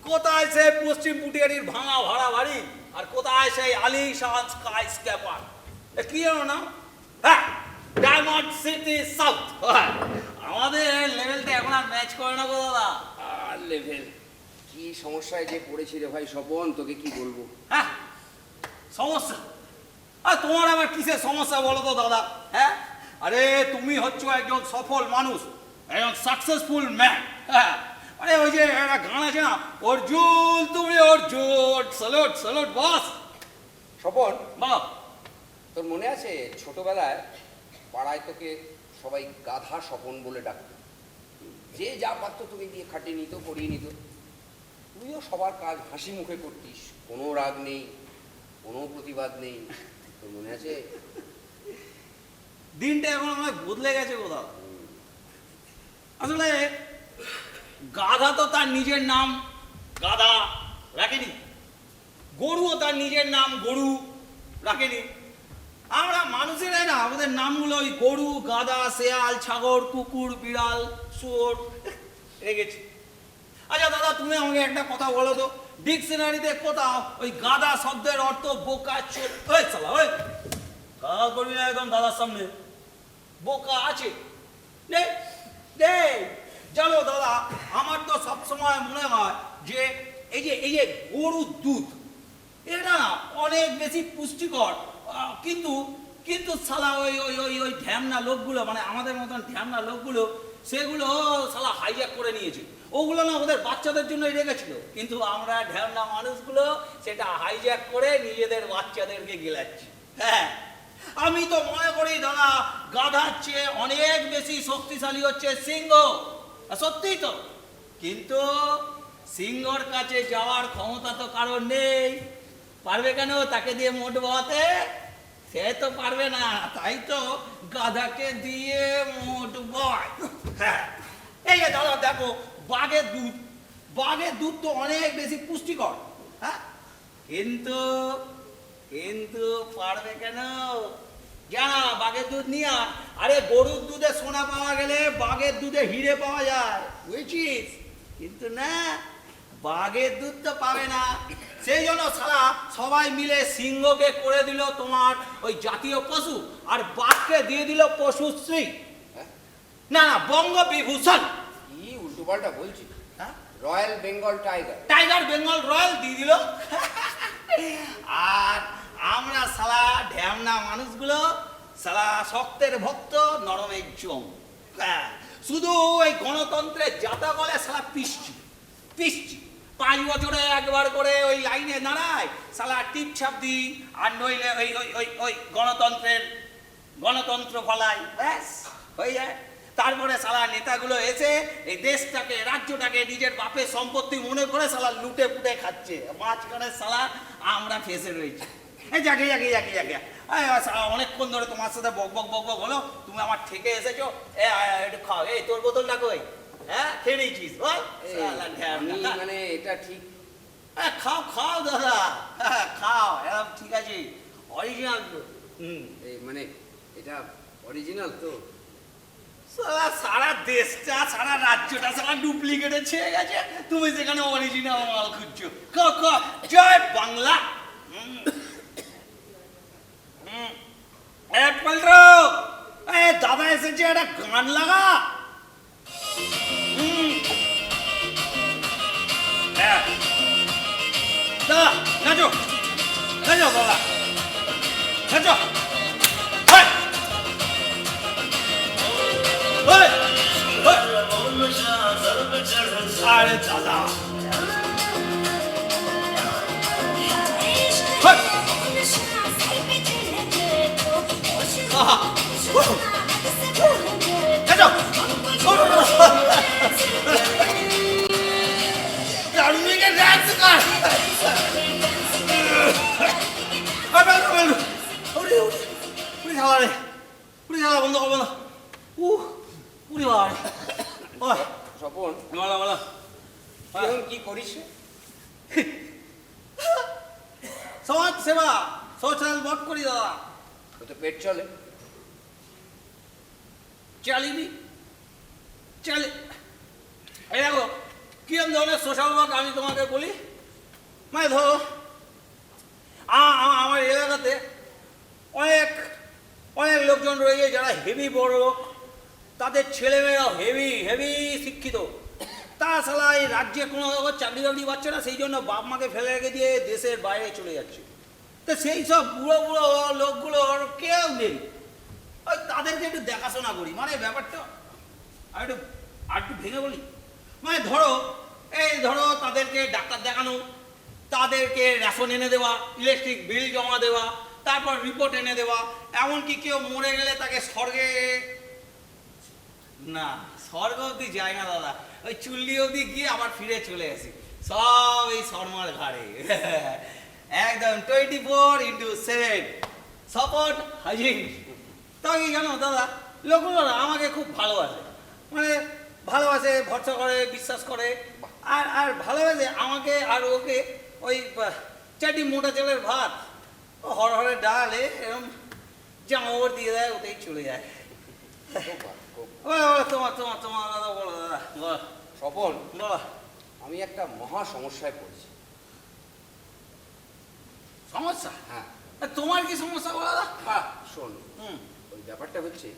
কোথায় সেই পশ্চিম পুটিয়ারির ভাঙা ভাড়া বাড়ি, আর কোথায় সেই আলিশান স্কাই স্ক্যাপার, কি জানো না? হ্যাঁ, ডায়মন্ড সিটি সাউথ। আমাদের লেভেলটা এখন আর ম্যাচ করে না গো দাদা। আর লেভেল কি সমস্যায় যে পড়েছি রে ভাই স্বপন, তোকে কি বলবো। হ্যাঁ, সমস্যা? আর তোমার আবার কিসের সমস্যা বলো তো দাদা? হ্যাঁ, আরে তুমি হচ্ছো একজন সফল মানুষ, একজন সাকসেসফুল ম্যান। হ্যাঁ, আরে ওই যে একটা গান আছে না, অর্জুন তুমি অর্জুন, স্যালুট স্যালুট বস। স্বপন, বলো। তোর মনে আছে ছোটবেলায় পাড়ায় তোকে সবাই গাধা স্বপন বলে ডাকতো, যে যা পারতো তোকে দিয়ে খাটিয়ে নিত, করিয়ে নিত। তুইও সবার কাজ হাসি মুখে করতিস, কোনো রাগ নেই, কোনো প্রতিবাদ নেই, তোর মনে আছে? দিনটা এখন আমার বদলে গেছে কোথাও। আসলে গাধা তো তার নিজের নাম গাধা রাখেনি, গরুও তার নিজের নাম গরু রাখেনি। আমরা মানুষেরাই না আমাদের নামগুলো ওই গরু, গাধা, শেয়াল, ছাগল, কুকুর, বিড়াল, শুয়োর রেখেছি। আচ্ছা দাদা, তুমি আমাকে একটা কথা বলো তো, ডিকশনারিতে কোথাও ওই গাধা শব্দের অর্থ বোকা, চোর, ওই শালা ওই গাধা করবি না একদম দাদার সামনে, বোকা আছে? নেই নেই। জানো দাদা, আমার তো সবসময় মনে হয় যে এই যে গরুর দুধ, এটা না অনেক বেশি পুষ্টিকর, কিন্তু কিন্তু শালা ওই ওই ওই ওই ঢ্যামনা লোকগুলো, মানে আমাদের মতন ঢ্যামনা লোকগুলো, সেগুলো শালা হাইজ্যাক করে নিয়েছে। ওগুলো না ওদের বাচ্চাদের জন্যই রেখেছিল, কিন্তু আমরা ঢ্যামনা মানুষগুলো সেটা হাইজ্যাক করে নিজেদের বাচ্চাদেরকে গিলাচ্ছি। হ্যাঁ, আমি তো মনে করি দাদা, গাধার চেয়ে অনেক বেশি শক্তিশালী হচ্ছে সিংহ। সত্যিই তো, কিন্তু সিংহর কাছে যাওয়ার ক্ষমতা তো কারণ নেই। পারবে কেন তাকে দিয়ে মোট বহাতে? সে তো পারবে না, তাই তো গাধাকে দিয়ে মোট বয়। হ্যাঁ, এই যে দাদা দেখো, বাঘের দুধ, বাঘের দুধ তো অনেক বেশি পুষ্টিকর। হ্যাঁ, কিন্তু কিন্তু পারবে কেন? জানা বাঘের দুধ নিয়ে, আরে গরুর দুধে সোনা পাওয়া গেলে বাঘের দুধে হিরে পাওয়া যায়, বুঝছিস? কিন্তু না, বাঘের দুধ তো পাবে না। সেই জন্য সারা সবাই মিলে সিংহকে করে দিল তোমার ওই জাতীয় পশু, আর বাঘকে দিয়ে দিল পশুশ্রী। না না, বঙ্গ বিভূষণ। কি উল্টোপাল্টা বলছিস? হ্যাঁ, royal Bengal tiger. Tiger Bengal royal দিয়ে দিল। আর আমরা সালা ঢ্যামনা মানুষগুলো সালা শক্তের ভক্ত, নরমের জম। হ্যাঁ, শুধু ওই গণতন্ত্রের জাতা বলে সালা পিসছি পিসছি। 5 বছরে একবার করে ওই লাইনে দাঁড়ায়, সালা টিপ ছাপ দিই, আর নইলে ওই ওই ওই ওই গণতন্ত্র ফলাই, ব্যাস হয়ে যায়। তারপরে সালা নেতাগুলো এসে এই দেশটাকে, রাজ্যটাকে নিজের বাপের সম্পত্তি মনে করে সালা লুটে পুটে খাচ্ছে, মাঝখানে সালা আমরা ফেসে রয়েছি। এই যাকে যাকে যাকে যাকে অনেকক্ষণ ধরে তোমার সাথে বক বক বক বক হলো, তুমি আমার থেকে এসেছো, একটু খাও। এই তোর বোতলটা কই? হ্যাঁ, খেয়ে নিয়েছিস? মানে এটা ঠিক? খাও খাও দাদা, খাও, এরকম ঠিক আছে, অরিজিনাল তো। মানে এটা অরিজিনাল তো? সারা দেশটা, সারা রাজ্যটা সারা ডুপ্লিকেটে ছেয়ে গেছে, তুমি সেখানে অরিজিনাল মাল খুঁজছো। জয় বাংলা। দাদা এসেছে, একটা গান লাগা। দাদা নাচো নাচো, দাদা নাচো। আরে দাদা, শালা রে, উড়ি শালা বন্ধ করবো না। উড়ি বাবা রে। ওই, স্বপন বলো বলো। তুই এখন কি করিস রে? সমাজ সেবা, সোশ্যাল ওয়ার্ক করি দাদা। ও তো পেট চলে। চালিনি চালি। এই দেখো কিরম ধরনের সোশ্যাল ওয়ার্ক আমি তোমাকে বলি। মানে ধরো আমার এলাকাতে অনেক অনেক লোকজন রয়েছে যারা হেভি বড় লোক, তাদের ছেলেমেয়েরাও হেভি হেভি শিক্ষিত। তারা শালা এই রাজ্যে কোনো চাকরি বাকরি পাচ্ছে না, সেই জন্য বাপ মাকে ফেলে রেখে দিয়ে দেশের বাইরে চলে যাচ্ছে। তো সেই সব বুড়ো বুড়ো লোকগুলোর কেউ নেই, ওই তাদেরকে একটু দেখাশোনা করি। মানে ব্যাপারটা আর একটু ভেঙে বলি। মানে ধরো তাদেরকে ডাক্তার দেখানো, তাদেরকে রেশন এনে দেওয়া, ইলেকট্রিক বিল জমা দেওয়া, তারপর রিপোর্ট এনে দেওয়া। এমনকি কেউ মরে গেলে তাকে স্বর্গে, না স্বর্গ অবধি যায় না দাদা, ওই চুল্লি অবধি গিয়ে আবার ফিরে চলে আসি, সব এই শর্মার ঘাড়ে। একদম 24/7 সাপোর্ট হাজির। তাই কি জানো দাদা, লোকগুলো না আমাকে খুব ভালোবাসে, মানে ভালোবাসে, ভরসা করে, বিশ্বাস করে। আর ভালোবাসে আমাকে আর ওকে। ওই চারটি মোটা চালের ভাত, হরহরে ডাল এরকম জামা ওপর দিয়ে দেয়, ওতেই চলে যায়। তোমার তোমার তোমার দাদা বলো দাদা বলো। স্বপন বলো। আমি একটা মহা সমস্যায় পড়েছি। সমস্যা? হ্যাঁ। তোমার কি সমস্যা বলো দাদা? শোন, ওই ব্যাপারটা হচ্ছে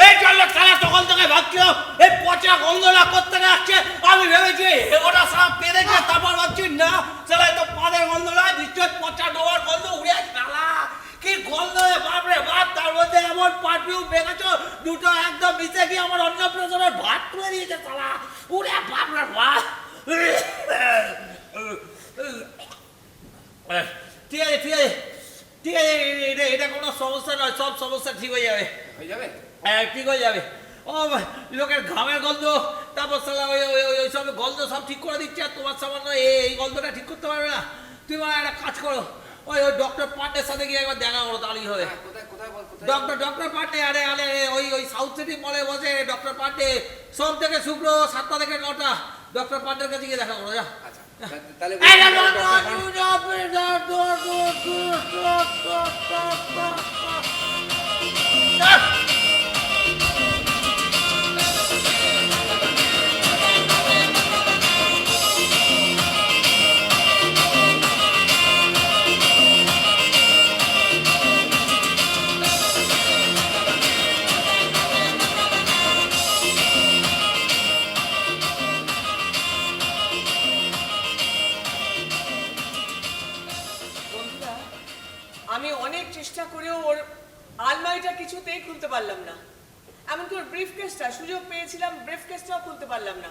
এই চল খেলা তখন থেকে ভাবছিলাম এই পচা গন্ধটা কোত্থেকে আসছে। আমি ভেবেছি ওটা সব পেরেছে, তারপর ভাবছি না সেটা তো পাদের গন্ধ নয়, নিশ্চয় পচা ডোবার গন্ধ। উড়ে শালা কি গন্ধ রে বাপ রে বাপ, তার মধ্যে এমন পারফিউম বেরোছো, দুটো একদম মিশে গিয়ে আমার অন্নপ্রাশনের ভাত তুলে দিয়েছে শালা। উড়ে বাপ রে বাপ। ঠিক আছে ঠিক আছে ঠিক আছে, এটা কোনো সমস্যা নয়, সব সমস্যা ঠিক হয়ে যাবে। হয়ে যাবে। হ্যাঁ ঠিক হয়ে যাবে। ও লোকের ঘামের গন্ধ, তারপর সালা ওই সব গন্ধ সব ঠিক করে দিচ্ছে, আর তোমার সামান্য এই গন্ধটা ঠিক করতে পারবে না। তুমি মানে একটা কাজ করো, ওই ডক্টর পান্ডের সাথে গিয়ে একবার দেখা করো, তাহলেই হবে। কোথায় কোথায় বল, কোথায়? ডক্টর পান্ডে, আরে আরে ওই সাউথ সিটি মলে বসে ডক্টর পান্ডে, সোম থেকে শুক্র 7টা থেকে 9টা। ডক্টর পান্ডের কাছে গিয়ে দেখা করো, যা। আচ্ছা, তাহলে বন্ধুরা, আমি অনেক চেষ্টা করেও ওর আলমারিটা কিছুতেই খুলতে পারলাম না। এমনকি ওর ব্রিফকেসটা, সুযোগ পেয়েছিলাম, ব্রিফকেসটাও খুলতে পারলাম না।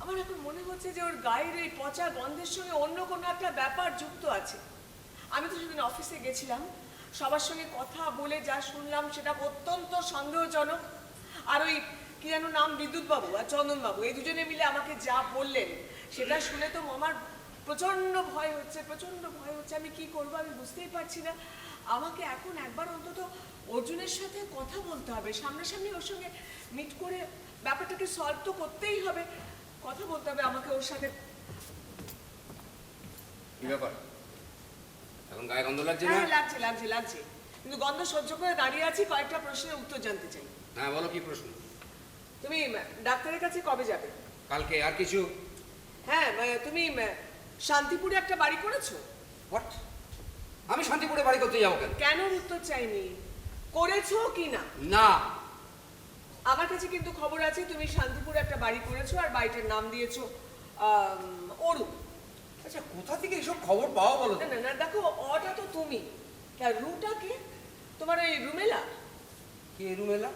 আমার এখন মনে হচ্ছে যে ওর গায়ের এই পচা গন্ধের সঙ্গে অন্য কোনো একটা ব্যাপার যুক্ত আছে। আমি তো সেদিন অফিসে গেছিলাম, সবার সঙ্গে কথা বলে যা শুনলাম সেটা অত্যন্ত সন্দেহজনক। আর ওই কি যেন নাম, বিদ্যুৎবাবু আর চন্দনবাবু, এই দুজনে মিলে আমাকে যা বললেন সেটা শুনে তো আমার প্রচণ্ড ভয় হচ্ছে, প্রচণ্ড ভয় হচ্ছে। আমি কি করবো আমি বুঝতেই পারছি না। আমাকে এখন একবার অন্তত অর্জুনের সাথে কথা বলতে হবে, সামনাসামনি ওর সঙ্গে মিট করে ব্যাপারটাকে সলভ তো করতেই হবে, কথা বলতে হবে আমাকে ওর সাথে। কি ব্যাপার, এখন গায়ে গন্ধ লাগছে না? হ্যাঁ লাগছে লাগছে লাগছে, কিন্তু গন্ধ সহ্য করে দাঁড়িয়ে আছি। কয়েকটা প্রশ্নের উত্তর জানতে চাই। হ্যাঁ বলো, কি প্রশ্ন? তুমি ডাক্তারের কাছে কবে যাবে? কালকে। আর কিছু? হ্যাঁ, তুমি শান্তিপুরে একটা বাড়ি করেছো? হোয়াট? আমি শান্তিপুরে বাড়ি করতে যাবো কেন? কেন উত্তর চাইনি, করেছো কি না? না। আমার কাছে কিন্তু খবর আছে তুমি শান্তিপুরে একটা বাড়ি করেছো, আর বাড়িটার নাম দিয়েছো অরু। আচ্ছা, কোথা থেকে এসব খবর পাওয়া বলো? না না না, দেখো অটা তো তুমি, আর রুটা কে? তোমার ওই রুমেলা। কে রুমেলা?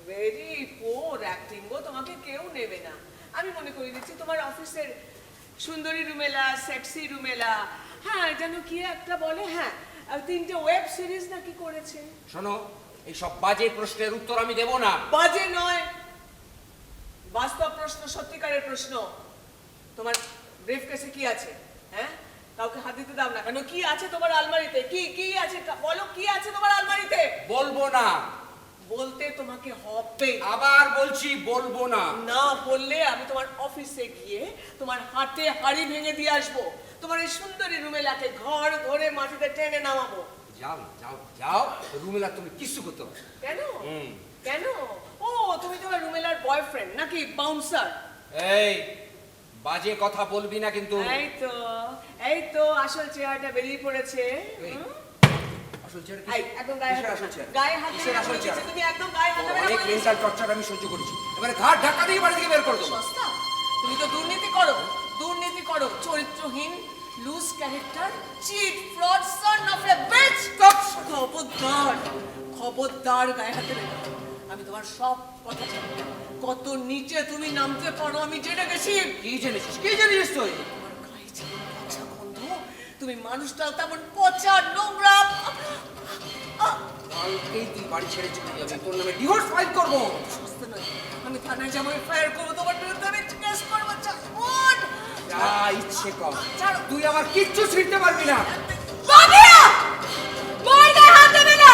ভেরি পোর অ্যাক্টিং গো, তোমাকে কেউ নেবে না। আমি মনে করি দিচ্ছি তোমার অফিসের সুন্দরী রুমেলা, সেক্সি রুমেলা, হ্যাঁ যেন কি একটা বলে, হ্যাঁ 3টে ওয়েব সিরিজ নাকি করেছে। শোনো, এই সব বাজে প্রশ্নের উত্তর আমি দেব না। বাজে নয়, বাস্তব প্রশ্ন, সত্যিকারের প্রশ্ন। তোমার ব্রেফ কেসে কি আছে? হ্যাঁ, কাউকে হাত দিতে দাও না কেন? কি আছে তোমার আলমারিতে? কি আছে বলো, কি আছে তোমার আলমারিতে? বলবো না। বলতে তোমাকে হবে। আবার বলছি বলবো না। না বললে আমি তোমার অফিসে গিয়ে তোমার হাতে হাড়ি ভেঙে দিয়ে আসবো, তোমার এই সুন্দরী রুমেলাকে ঘর ধরে মাটিতে টেনে নামাবো। যাও যাও যাও, রুমেলা তুমি কিছু করতে পারো। কেন? কেন? ও তুমি তোমার রুমেলার বয়ফ্রেন্ড নাকি বাউন্সার? এই বাজে কথা বলবি না কিন্তু। এই তো আসল চেহারাটা বেরিয়ে পড়েছে। এই, আসল চেহারা এই, একদম গায়ে কিসের হাত আসল দেবে চেহারা? না। গায়ে হাত কিসের দেবে না আসল বলে চেহারা? দিচ্ছি, তুমি একদম গায়ে হাত দেবে না অনেক বলে দিচ্ছি। মেন্টাল টর্চার আমি সহ্য করেছি, এবারে ঘাট ধাক্কা দিয়ে বাড়ি থেকে বের করে দেবো। সস্তা? তুমি তো দুর্নীতি করো, চরিত্রহীন, loose character, cheat, fraud, son of a bitch. খবরদার গায়ে হাত দেবে না। আমি তোমার সব কথা জানি, কত নিচে তুমি নামতে পারো আমি জেনে গেছি। কি জেনেছিস তুই? তোমার গায়ে যে পচা গন্ধ, তুমি মানুষটাও তেমন পচা, নোংরা। কালকেই তুই বাড়ি ছেড়ে চলে যাবি, তোর নামে ডিভোর্স ফাইল করবো। সস্তা নয়, আমি থানায় যাবো, ফায়ার করবো, তোমার বিরুদ্ধে আমি কেস করবো। যা ইচ্ছে কর, তুই আমার কিচ্ছু ছিঁড়তে পারবি না। হাত দেবে না।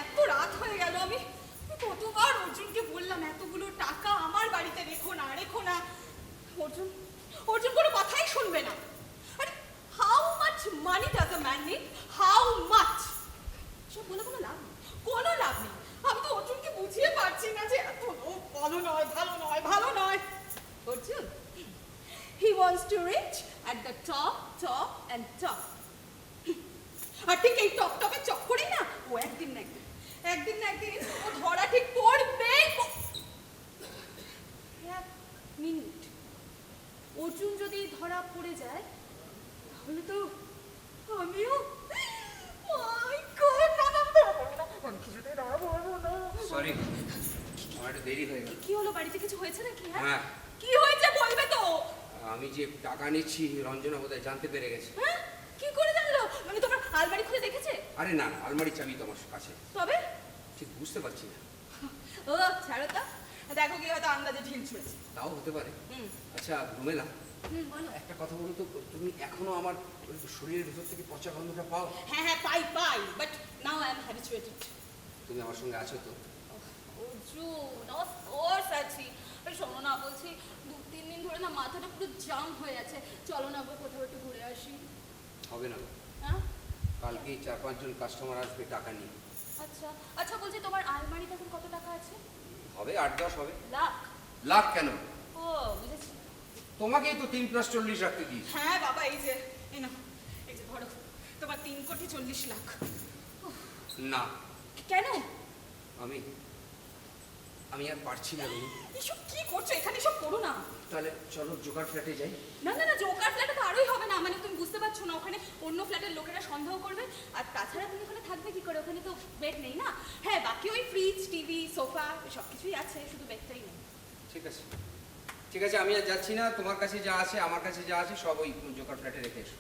এত রাত হয়ে গেল, আমি কতবার অর্জুনকে বললাম এতগুলো টাকা আমার বাড়িতে রেখো না। অর্জুন কোনো কথাই শুনবে না। আরে how much money does a man need? How much? সব বলে কোনো লাভ নেই, কোনো লাভ নেই। আমি তো অর্জুনকে বুঝিয়ে পারছি না যে এত লোক ভালো নয়। Arjun, he wants to reach at the top and top. আর ঠিক এই টপের চক্করেই না ও একদিন না একদিন ও ধরা ঠিক পড়বেই। এক মিনিট, অর্জুন যদি ধরা পড়ে যায় তাহলে তো আমিও, মাই গড, আমি কিছুতেই ধরা পড়বো না। সরি, আমার একটু দেরি হয়ে গেল। কি হলো, বাড়িতে কিছু হয়েছে নাকি? হ্যাঁ। কি হয়েছে বলবে তো? আমি যে টাকা নিচ্ছি রঞ্জনা বোধহয় জানতে পেরে গেছে। হ্যাঁ, কি করে জানলো? মানে তোমার আলমারি খুলে দেখেছে? আরে না, আলমারি চাবি তো আমার কাছে। তবে ঠিক বুঝতে পারছি না। ও ছাড়ো তো, দেখো কি হয়তো আন্দাজে ঢিল ছুঁড়েছে। তাও হতে পারে। আচ্ছা রুমেলা, বলো। একটা কথা বলো তো, তুমি এখনো আমার ওই শরীরের ভিতর থেকে পচা গন্ধটা পাও? হ্যাঁ পাই, but now I am habituated. তুমি আমার সঙ্গে আছো তো? অর্জুন, অফ কোর্স আছি। আরে শোনো না, বলছি 2-3 দিন ধরে না মাথাটা পুরো জাম হয়ে আছে, চলো না কোথাও একটু ঘুরে আসি। হবে না, হ্যাঁ কালকেই 4-5 জন কাস্টমার আসবে টাকা নিয়ে। আচ্ছা বলছি তোমার আলমারিতে এখন কত টাকা আছে? হবে 8-10 হবে। লাখ? লাখ কেন? ও বুঝেছি। তোমাকেই তো 3+40 রাখতে দিয়েছি। হ্যাঁ বাবা, এই যে ধরো, তোমার 3,40,00,000। না। কেন? আমি আর পারছি না রুমি। এসব কি করছো এখানে? এসব করো না। তাহলে চলো জোকার ফ্ল্যাটে যাই। না জোকার ফ্ল্যাটে তো আরোই হবে না। মানে তুমি বুঝতে পারছো না, ওখানে অন্য ফ্ল্যাটের লোকেরা সন্দেহ করবে। আর তাছাড়া তুমি ওখানে থাকবে কি করে? ওখানে তো বেড নেই না। হ্যাঁ, বাকি ওই ফ্রিজ, টিভি, সোফা সব কিছুই আছে, শুধু বেডটাই নেই। ঠিক আছে, আমি আর যাচ্ছি না। তোমার কাছে যা আছে, আমার কাছে যা আছে, সব ওই জোকার ফ্ল্যাটে রেখে এসো।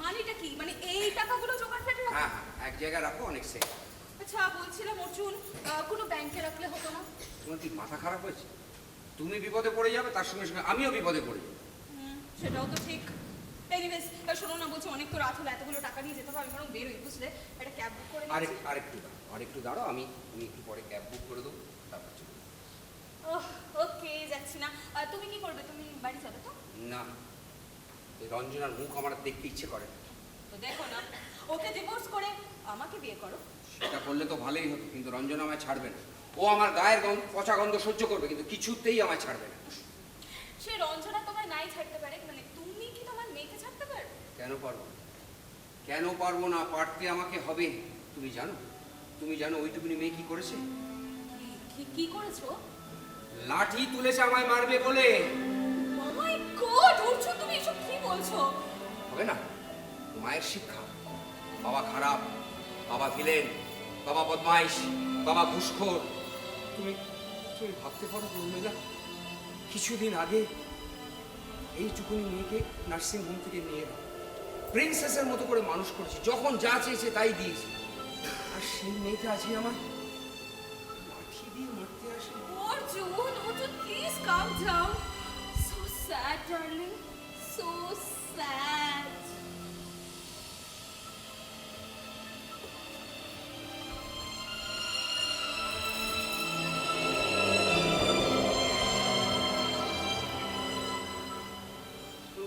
মানিটা কি? মানে এই টাকাগুলো জোকার ফ্ল্যাটে রাখো? হ্যাঁ, এক জায়গায় রাখো, অনেক সেফ। আচ্ছা বলছিলাম অর্জুন, কোনো ব্যাংকে রাখলে হতো না? তোমার কি মাথা খারাপ হয়েছে? তুমি বিপদে পড়ে যাবে, তার সঙ্গে সঙ্গে আমিও বিপদে পড়ে যাবো। সেটাও তো ঠিক। এনিওয়েজ শোনো না, বলছি অনেক তো রাত হলো, এতগুলো টাকা নিয়ে যেতে হবে, আমি বরং বেরোই, বুঝলে? একটা ক্যাব বুক করে নিচ্ছি। আরেকটু দাঁড়াও, আমি একটু পরে ক্যাব বুক করে দেবো, তারপর চলে যাবো। ওকে, যাচ্ছি না। তুমি কি করবে? তুমি বাড়ি যাবে তো? না, এই রঞ্জনার মুখ আমার দেখতে ইচ্ছে করে না। তো দেখো না, ওকে ডিভোর্স করে আমাকে বিয়ে করো। সেটা করলে তো ভালোই হতো, কিন্তু রঞ্জনা আমায় ছাড়বে না। ও আমার গায়ের পচা গন্ধ সহ্য করবে, কিন্তু কিছুতেই আমায় ছাড়বে না। সে রঞ্জনা তোমায় নাই ছাড়তে পারে, মানে তুমি কি তোমার মেয়েকে ছাড়তে পারো? কেন পারবো না? পারতে আমাকে হবে, তুমি জানো? তুমি জানো ওইটুকুনি মেয়ে কি করেছে? কি করেছো? লাঠি তুলেছে আমায় মারবে বলে। মাই গড, অর্জুন তুমি এসব কি বলছো? হবে না? মায়ের শিক্ষা। বাবা খারাপ, বাবা ভিলেন, বাবা বদমাইশ, বাবা ঘুষখোর। তুমি তুমি ভাবতে পারো উর্মিলা, কিছুদিন আগে এইটুকুনি মেয়েকে নার্সিং হোম থেকে নিয়ে প্রিন্সেসের মতো করে মানুষ করেছি, যখন যা চেয়েছে তাই দিয়েছি। আর সেই মেয়েটা আজকে আমার লাঠি দিয়ে মারতে আসে। Arjun, please calm down. So sad darling, so sad.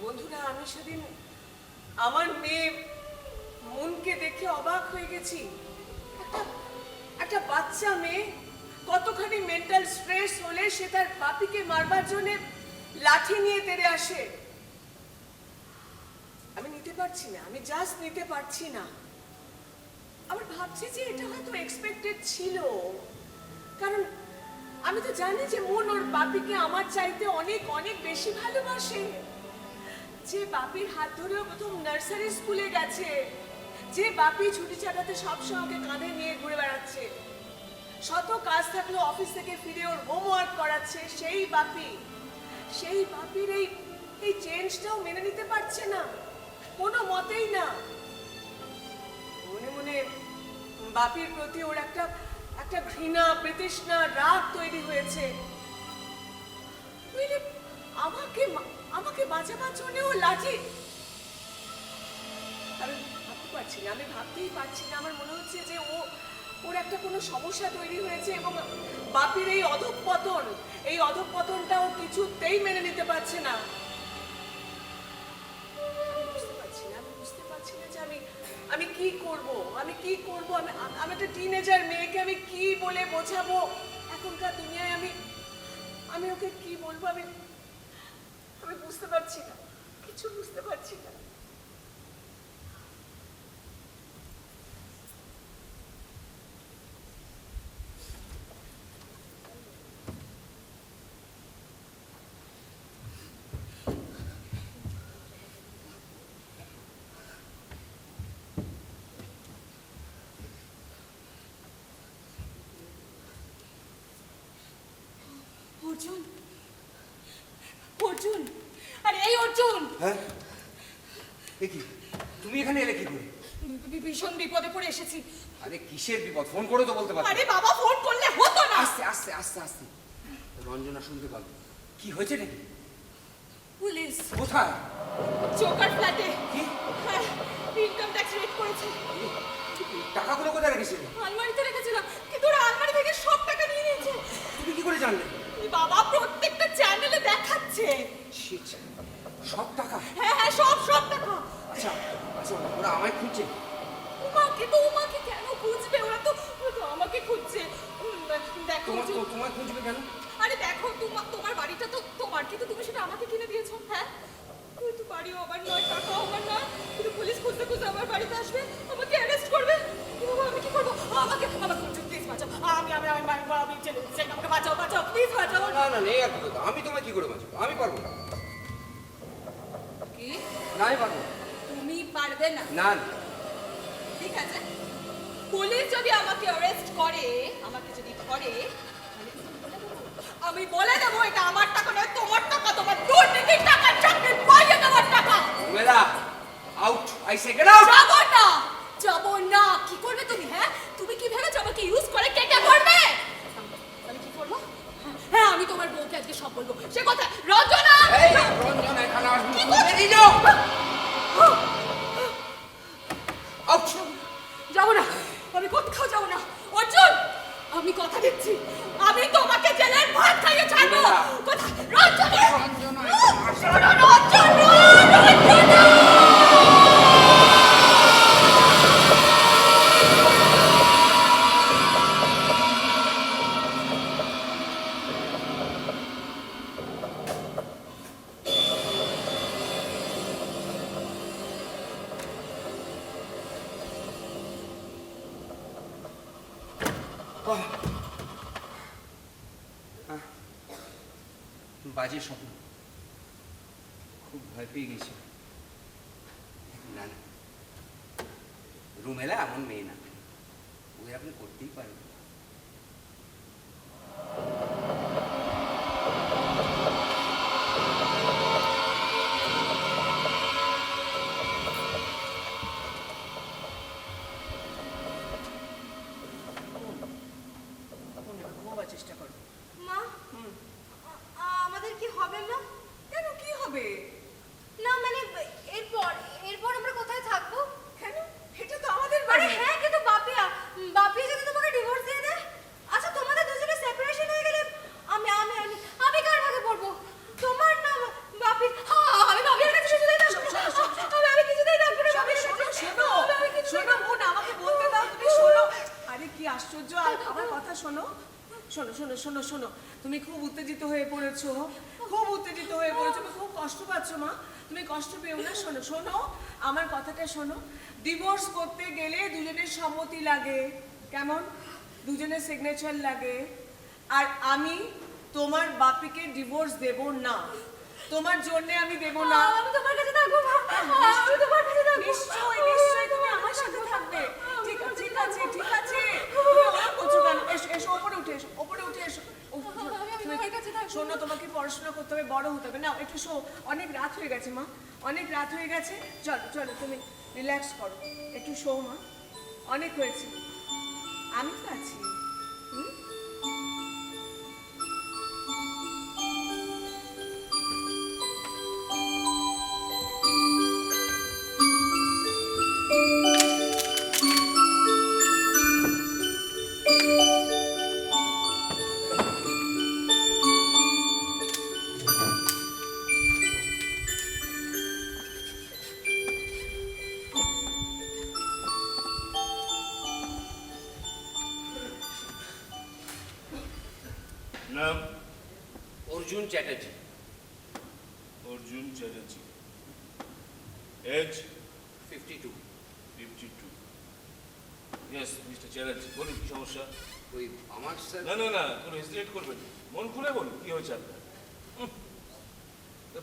বন্ধুরা, আমি সেদিন আমার মেয়ে মনকে দেখে অবাক হয়ে গেছি। একটা বাচ্চা মেয়ে কতখানি মেন্টাল স্ট্রেস হলে সে তার বাপিকে মারবার জন্য লাঠি নিয়ে তেড়ে আসে। আমি নিতে পারছি না, আমি জাস্ট নিতে পারছি না। আমার ভাবছি যে এটা হয়তো এক্সপেক্টেড ছিল, কারণ আমি তো জানি যে মন ওর বাপিকে আমার চাইতে অনেক অনেক বেশি ভালোবাসে। যে বাপির হাত ধরেও প্রথম নার্সারি স্কুলে গেছে, যে বাপি ছুটি ছাটাতে সবসময় ওকে কাঁধে নিয়ে ঘুরে বেড়াচ্ছে, শত কাজ থাকলেও অফিস থেকে ফিরে ওর হোমওয়ার্ক করাচ্ছে, সেই বাপির এই চেঞ্জটাও মেনে নিতে পারছে না, কোনো মতেই না। মনে মনে বাপির প্রতি ওর একটা ঘৃণা, বিতৃষ্ণা, রাগ তৈরি হয়েছে। বুঝলি, আমাকে বাঁচাবার জন্য ও লাঠি। আমি ভাবতে পারছি না, আমি ভাবতেই পারছি না। আমার মনে হচ্ছে যে ওর একটা কোনো সমস্যা তৈরি হয়েছে এবং বাপির এই অধঃপতনটা ও কিছুতেই মেনে নিতে পারছে না। আমি বুঝতে পারছি না যে আমি কি করব। আমি একটা টিনেজার মেয়েকে আমি কি বলে বোঝাবো এখনকার দুনিয়ায়? আমি ওকে কি বলবো? আমি বুঝতে পারছি না, কিছু বুঝতে পারছি না। অর্জুন, আরে এই অর্জুন! হ্যাঁ, এ কি, তুমি এখানে এলে কি করে? ভীষণ বিপদে পড়ে এসেছি। আরে কিসের বিপদ? ফোন করে তো বলতে পারো। আরে বাবা, ফোন করলে হতো না। আস্তে আস্তে আস্তে আস্তে। রঞ্জনা শুনতে পাবো। কি হয়েছে নাকি? পুলিশ। কোথায়? চোকার ফ্ল্যাটে। কি? হ্যাঁ, ইনকাম ট্যাক্স রেড করেছে। টাকাগুলো কোথায় রেখেছিলে? আলমারিতে রেখেছিলাম, কিন্তু ওরা আলমারি থেকে সব টাকা নিয়ে নিয়েছে। তুমি কি করে জানলে? বাবা, প্রত্যেকটা চ্যানেলে দেখাচ্ছে। সব টাকা? হ্যাঁ, সব টাকা। আচ্ছা, ওরা আমায় খুঁজছে। উমাকে কেন খুঁজবে? ওরা তো আমাকে খুঁজছে। দেখো, তোমায় খুঁজবে কেন? আরে দেখো, তোমার বাড়িটা তো তোমার, কিন্তু তুমি সেটা আমাকে কিনে দিয়েছো। হ্যাঁ, কিন্তু বাড়িও আমার নয়, টাকাও আমার নয়, কিন্তু পুলিশ খুঁজতে খুঁজতে আমার বাড়িতে আসবে, আমাকে অ্যারেস্ট করবে। আমি কি করবো? আমাকে প্লিজ বাঁচাও। আমাকে বাঁচাও, প্লিজ বাঁচাও। না, নেই আর কি কথা। আমি তোমায় কি করে বাঁচাবো? আমি পারবো না। কি? না, আমি পারবো না। তুমি পারবে না? না। ঠিক আছে, পুলিশ যদি আমাকে অ্যারেস্ট করে, আমাকে যদি ধরে, আমি বলে দেবো এটা আমার টাকা নয়, তোমার টাকা, তোমার দুর্নীতির টাকা, চাকরির পাইয়ে দেওয়ার টাকা। মেলা out, I say get out. যাবো না। কি করবে তুমি? হ্যাঁ, তুমি কি ভেবেছো আমাকে ইউজ করে কেটে করবে? আমি কি করবো? হ্যাঁ, আমি তোমার বউকে আজকে সব বলবো। সে কথা রঞ্জনা। এই রঞ্জনা এখানে আসবে। বেরিয়ে যাও। আউট। যাবো না, আমি কোথাও যাবো না। অর্জুন, আমি কথা দিচ্ছি, আমি তোমাকে জেলের ভাত খাইয়ে ছাড়বো। কথা রঞ্জনা। বাজে স্বপ্ন, খুব ভয় পেয়ে গেছি। না না, রুমেলা এমন মেয়ে না, ও এরকম করতেই পারে না। ঘুমাবার চেষ্টা করো। মা আমাদের কি হবে না? কেন, কি হবে? না মানে এরপর এরপর আমরা কোথায় থাকবো? কেন, এটা তো আমাদের আরে বাড়ি। হ্যাঁ, কিন্তু বাপিয়া যদি তোমাকে ডিভোর্স দিয়ে দেয়, আচ্ছা তোমাদের দুজনের সেপারেশন হয়ে গেলে আমি আমি আমি আমি কার ভাগে পড়বো? তোমার না বাপি? আমি বাপির কাছে কিছুতেই থাকবো না। আমি কিছুতেই থাকবো না বাপির কাছে। শোনো আমি কিছুতেই শোনো বোন, আমাকে বলতে দাও, তুমি শোনো। আরে কি আশ্চর্য, আমার কথা শোনো। শোনো শোনো শোনো শোনো, তুমি খুব উত্তেজিত হয়ে পড়েছো, খুব উত্তেজিত হয়ে পড়েছো, তুমি খুব কষ্ট পাচ্ছ মা। তুমি কষ্ট পেও না। শোনো শোনো, আমার কথাটা শোনো। ডিভোর্স করতে গেলে দুজনের সম্মতি লাগে, কেমন? দুজনের সিগনেচার লাগে। আর আমি তোমার বাপিকে ডিভোর্স দেব না, তোমার জন্য আমি দেব না। আমি তোমার কাছে থাকবো মা। আমি তোমার কাছে থাকবো। নিশ্চয়ই নিশ্চয়ই তুমি আমার সাথে থাকবে। ঠিক আছে ঠিক আছে ঠিক আছে, তুমি ওরকম করছো কেন? এসো এসো, ওপরে উঠে এসো, ওপরে উঠে এসো। আমি তোমার কাছে থাকবো। শোনো, তোমাকে পড়াশোনা করতে হবে, বড় হতে হবে। না একটু শো, অনেক রাত হয়ে গেছে মা, অনেক রাত হয়ে গেছে। চলো চলো, তুমি রিল্যাক্স করো, একটু শো মা, অনেক হয়েছে। আমি তো আছি। হুম? নাম Arjun Chatterjee. Arjun Chatterjee, age 52। 52। Yes mister Chatterjee, বলুন কি সমস্যা? ওই আমার স্যার, না না না, কোনো হেজিটেট করবেন না। মন খুলে বলুন কি হয়েছে আপনার।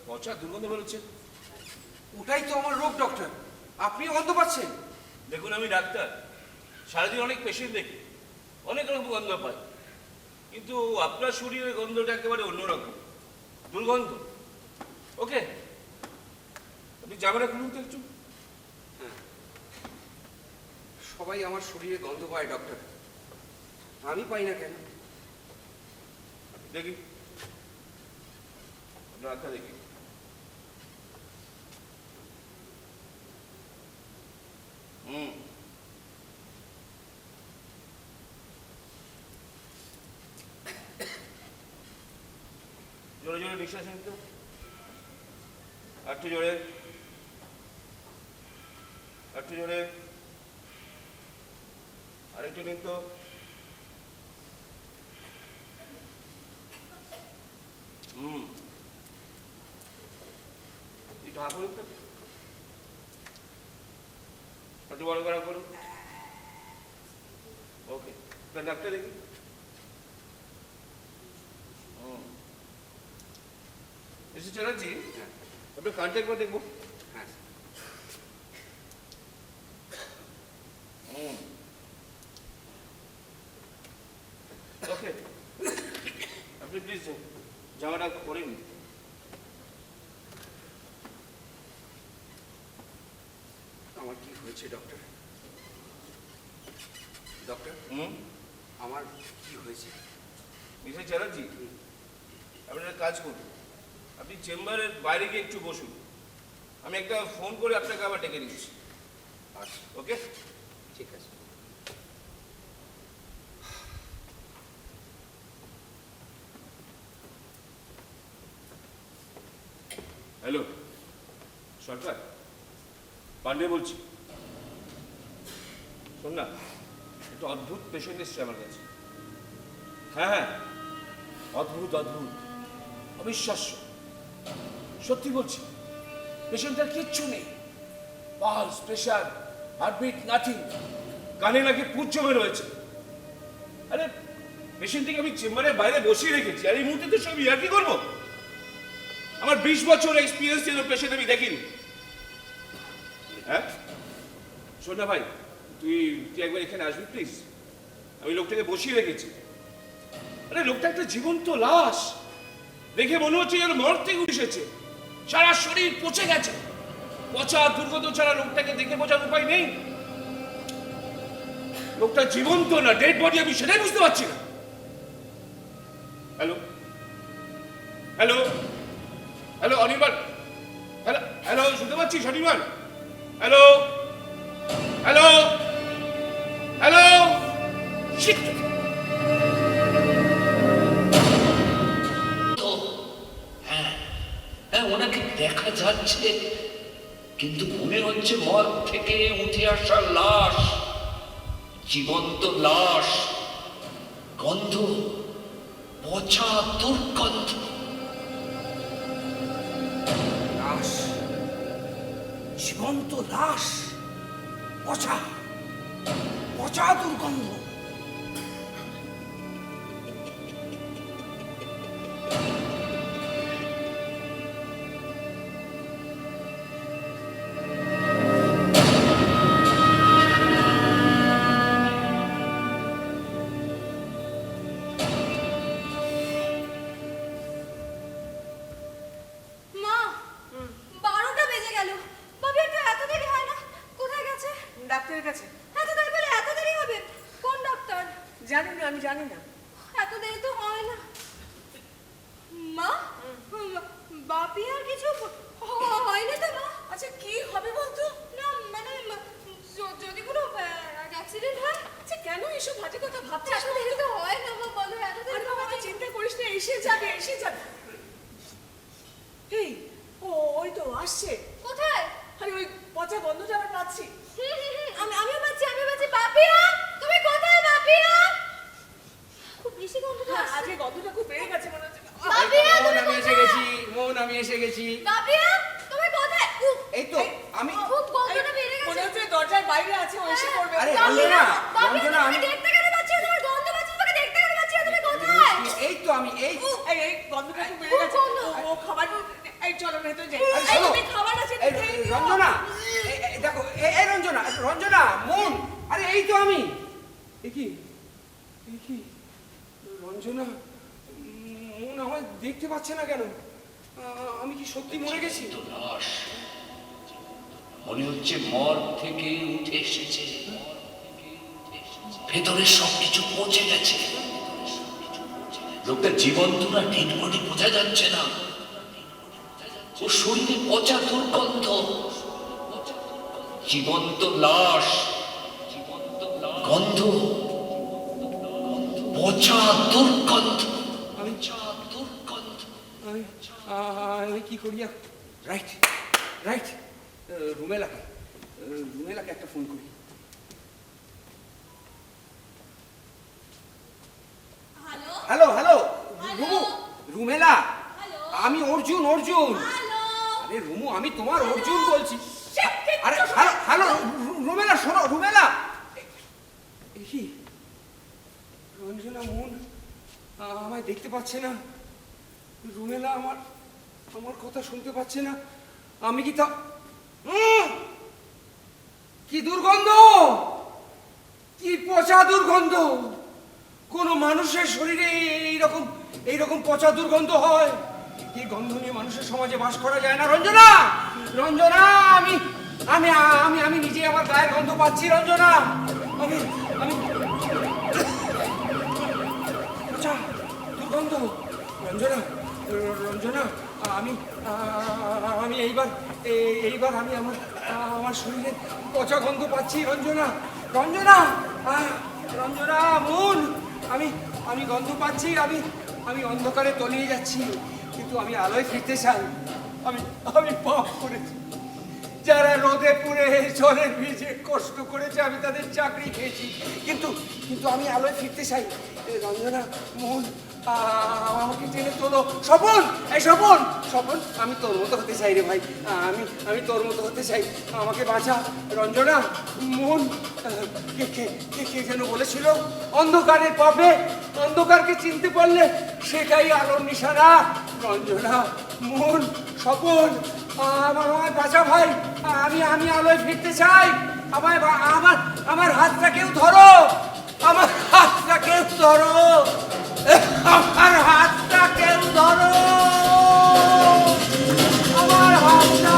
পচা দুর্গন্ধ বেরোচ্ছে। ওটাই তো আমার রোগ ডক্টর, আপনিও গন্ধ পাচ্ছেন? দেখুন আমি ডাক্তার, সারাদিন অনেক পেশেন্ট দেখি, অনেক রকম গন্ধ পাই, কিন্তু আপনার শরীরের গন্ধটা একেবারে অন্যরকম, দুর্গন্ধ। ওকে, আপনি জামাটা খুলুন তো একটু। সবাই আমার শরীরে গন্ধ পায় ডক্টর, আমি পাই না কেন? দেখি আপনার আঁকা দেখি। হুম, জোরে জোরে নিঃশ্বাস নিন তো, একটু জোরে, একটু জোরে, আরেকটু নিন তো। হুম, একটু হাঁ করুন তো, একটু বড় করা করুন। ওকে, ডাক্তার দেখি। মিস্টার চ্যাটার্জি, আপনার কানটা একবার দেখবো। হ্যাঁ, ওকে, আপনি প্লিজ জামাটা পরে নিন। আমার কি হয়েছে ডক্টর? ডক্টর, আমার কি হয়েছে? মিস্টার চ্যাটার্জি, আপনি একটা কাজ করুন, আপনি চেম্বারের বাইরে গিয়ে একটু বসুন, আমি একটা ফোন করে আপনাকে আবার ডেকে দিচ্ছি। আচ্ছা, ওকে, ঠিক আছে। হ্যালো সরকার, পান্ডে বলছি। শোন না, একটা অদ্ভুত পেশেন্ট এসছে আমার কাছে। হ্যাঁ হ্যাঁ, অদ্ভুত অদ্ভুত, অবিশ্বাস্য, সত্যি বলছি। পেশেন্টটার কিচ্ছু নেই, পালস, প্রেশার, হার্টবিট, নাথিং। কানে নাকি পুঁজ জমে রয়েছে। আরে পেশেন্টকে আমি চেম্বারের বাইরে বসিয়ে রেখেছি, আর এই মুহূর্তে তো সব ইয়ার্কি করবো? আমার 20 বছর এক্সপিরিয়েন্স ছিল, পেশেন্ট আমি দেখিনি। হ্যাঁ শোন না ভাই, তুই একবার এখানে আসবি প্লিজ। আমি লোকটাকে বসিয়ে রেখেছি। আরে লোকটা একটা জীবন্ত লাশ, দেখে মনে হচ্ছে যেন মর্গ থেকে উঠেছে। সারা শরীর পচে গেছে, পচা দুর্গন্ধ ছাড়া লোকটাকে দেখে বোঝার উপায় নেই। লোকটা জীবন্ত না ডেড বডি, আমি সেটাই বুঝতে পারছি না। Hello hello hello Anirban, hello hello, শুনতে পাচ্ছিস Anirban? Hello hello hello, shit! হ্যাঁ হ্যাঁ, ওনাকে দেখা যাচ্ছে, কিন্তু মনে হচ্ছে মর্গ থেকে উঠে আসা লাশ, জীবন্ত লাশ। গন্ধ, পচা দুর্গন্ধ। লাশ, জীবন্ত লাশ, পচা পচা দুর্গন্ধ। মা 12টা বেজে গেল, বাবি একটু এত দেরি হয় না? কোথায় গেছে? ডাক্তারের কাছে। এত দেরি বলে এত দেরি হবে? কোন ডাক্তার? জানি না, আমি জানি না। এত দেরি তো হয় না। মা বাপি আর কিছু হয়নি তো মা? আচ্ছা কি হবে বলতো? না মানে যদি কোনো অ্যাক্সিডেন্ট হয়। আচ্ছা কেন এসব ভাটি কথা ভাবছিস? এত দেরি তো হয় না মা, বলো এত আরে দেরি তো বাবা, হয় তুই না। চিন্তা করিস না, এসে যাবে এসে যাবে। এই ওই তো আসছে। কোথায়? আরে ওই পচা গন্ধটা আবার পাচ্ছি। আমিও পাচ্ছি বাপিয়া, তুমি কোথায় বাপিয়া? খুব বেশি গন্ধ হ্যাঁ, আসছে। আজকে গন্ধটা খুব বেড়ে গেছে মনে হচ্ছে। বাপিয়া মন, তুমি আমি এসে কোথায়? গেছি। মন, আমি এসে গেছি। বাপিয়া তুমি কোথায়? এই তো আমি। খুব গন্ধটা বেড়ে মনে গেছে। হচ্ছে দরজার বাইরে আছে, ও এসে পড়বে। আরে বাপিয়া, রঞ্জনা, রঞ্জনা, তুমি আমি দেখতে কেন পাচ্ছ? তোমার গন্ধ পাচ্ছ, তোমাকে দেখতে কেন পাচ্ছ? তুমি কোথায়? এই তো আমি এই এই গন্ধটা খুব বেড়ে গেছে। ও খাবার, এই চলো ভেতরে যাই। আরে এই শোনো, তুমি খাবার আছে এই খেয়ে নিও। রঞ্জনা, দেখো, এই রঞ্জনা, রঞ্জনা, মন, আরে এই তো আমি। এ কি রঞ্জনা, মন আমায় দেখতে পাচ্ছে না কেন? আমি কি সত্যি মরে গেছি? জীবন্ত লাশ, মনে হচ্ছে মর্গ থেকে উঠে এসেছে। ভেতরে সবকিছু পচে গেছে। লোকটা জীবন্ত না ডেড বডি বোঝা যাচ্ছে না। ও শরীরে পচা দুর্গন্ধ, জীবন্ত লাশ, গন্ধ, পচা দুর্গন্ধ, পচা দুর্গন্ধ। আমি কি করি? রাইট রাইট, রুমেলাকে একটা ফোন করি। Hello hello hello, hello? Rumela, hello? আমি অর্জুন। হ্যালো আরে রুমু, আমি তোমার অর্জুন বলছি। আরে হ্যালো হ্যালো, রুমেলা শোনো, রুমেলা। এ কি রঞ্জনা, মন আমায় দেখতে পাচ্ছে না। রুমেলা আমার কথা শুনতে পাচ্ছে না। আমি কি তা কি দুর্গন্ধ, কি পচা দুর্গন্ধ! কোনো মানুষের শরীরে এইরকম পচা দুর্গন্ধ হয়? এই গন্ধ নিয়ে মানুষের সমাজে বাস করা যায় না। রঞ্জনা, রঞ্জনা, আমি আমি আমি আমি নিজে আমার গায়ের গন্ধ পাচ্ছি। রঞ্জনা, আমি আমি পচা দুর্গন্ধ। রঞ্জনা, রঞ্জনা, আমি আমি এইবার আমি আমার শরীরে পচা গন্ধ পাচ্ছি। রঞ্জনা, রঞ্জনা, রঞ্জনা, মন, আমি গন্ধ পাচ্ছি। আমি অন্ধকারে তলিয়ে যাচ্ছি, কিন্তু আমি আলোয় ফিরতে চাই। আমি পাপ করেছি। যারা রোদে পুড়ে জলে ভিজে কষ্ট করেছে, আমি তাদের চাকরি খেয়েছি, কিন্তু আমি আলোয় ফিরতে চাই। রঞ্জনা, মন, আমাকে টেনে তোলো। স্বপন, এই স্বপন, স্বপন, আমি তোর মতো হতে চাই রে ভাই। আমি তোর মতো হতে চাই, আমাকে বাঁচা। রঞ্জনা, মন, কে যেন বলেছিল অন্ধকারের পাপে অন্ধকারকে চিনতে পারলে সেটাই আলোর নিশানা। রঞ্জনা, মন, স্বপন, আমায় বাঁচা ভাই, আমি আলোয় ফিরতে চাই। আমার হাতটা কেউ ধরো, আমার হাতটা কেউ ধরো, আমার হাতটা কেউ ধরো, আমার হাতটা।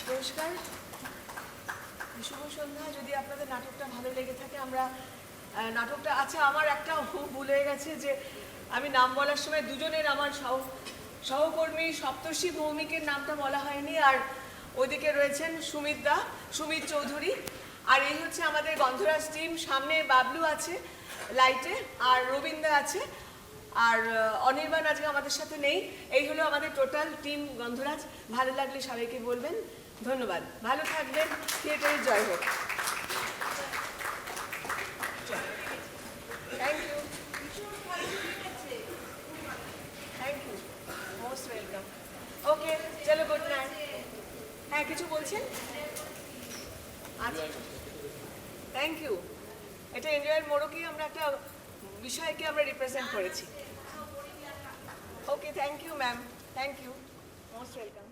নমস্কার, শুভ সন্ধ্যা। যদি আপনাদের নাটকটা ভালো লেগে থাকে, আমরা নাটকটা আচ্ছা, আমার একটা ভুল হয়ে গেছে যে আমি নাম বলার সময় দুজনের আমার সহকর্মী সপ্তর্ষি ভৌমিকের নামটা বলা হয়নি। আর ওইদিকে রয়েছেন সুমিত চৌধুরী, আর এই হচ্ছে আমাদের গন্ধরাজ টিম। সামনে বাবলু আছে লাইটে, আর রবীন্দ্র আছে, আর অনির্বাণ আজকে আমাদের সাথে নেই। এই হলো আমাদের টোটাল টিম গন্ধরাজ। ভালো লাগলে সবাইকে বলবেন। ধন্যবাদ, ভালো থাকবেন। থিয়েটারের জয় হোক। Thank you, thank you, most welcome. Okay, চলো, গুড নাইট। হ্যাঁ, কিছু বলছেন? আচ্ছা, থ্যাংক ইউ। এটা এনজয়ের মোড়কেই আমরা একটা বিষয়কে আমরা রিপ্রেজেন্ট করেছি। Okay, thank you ma'am, thank you, most welcome.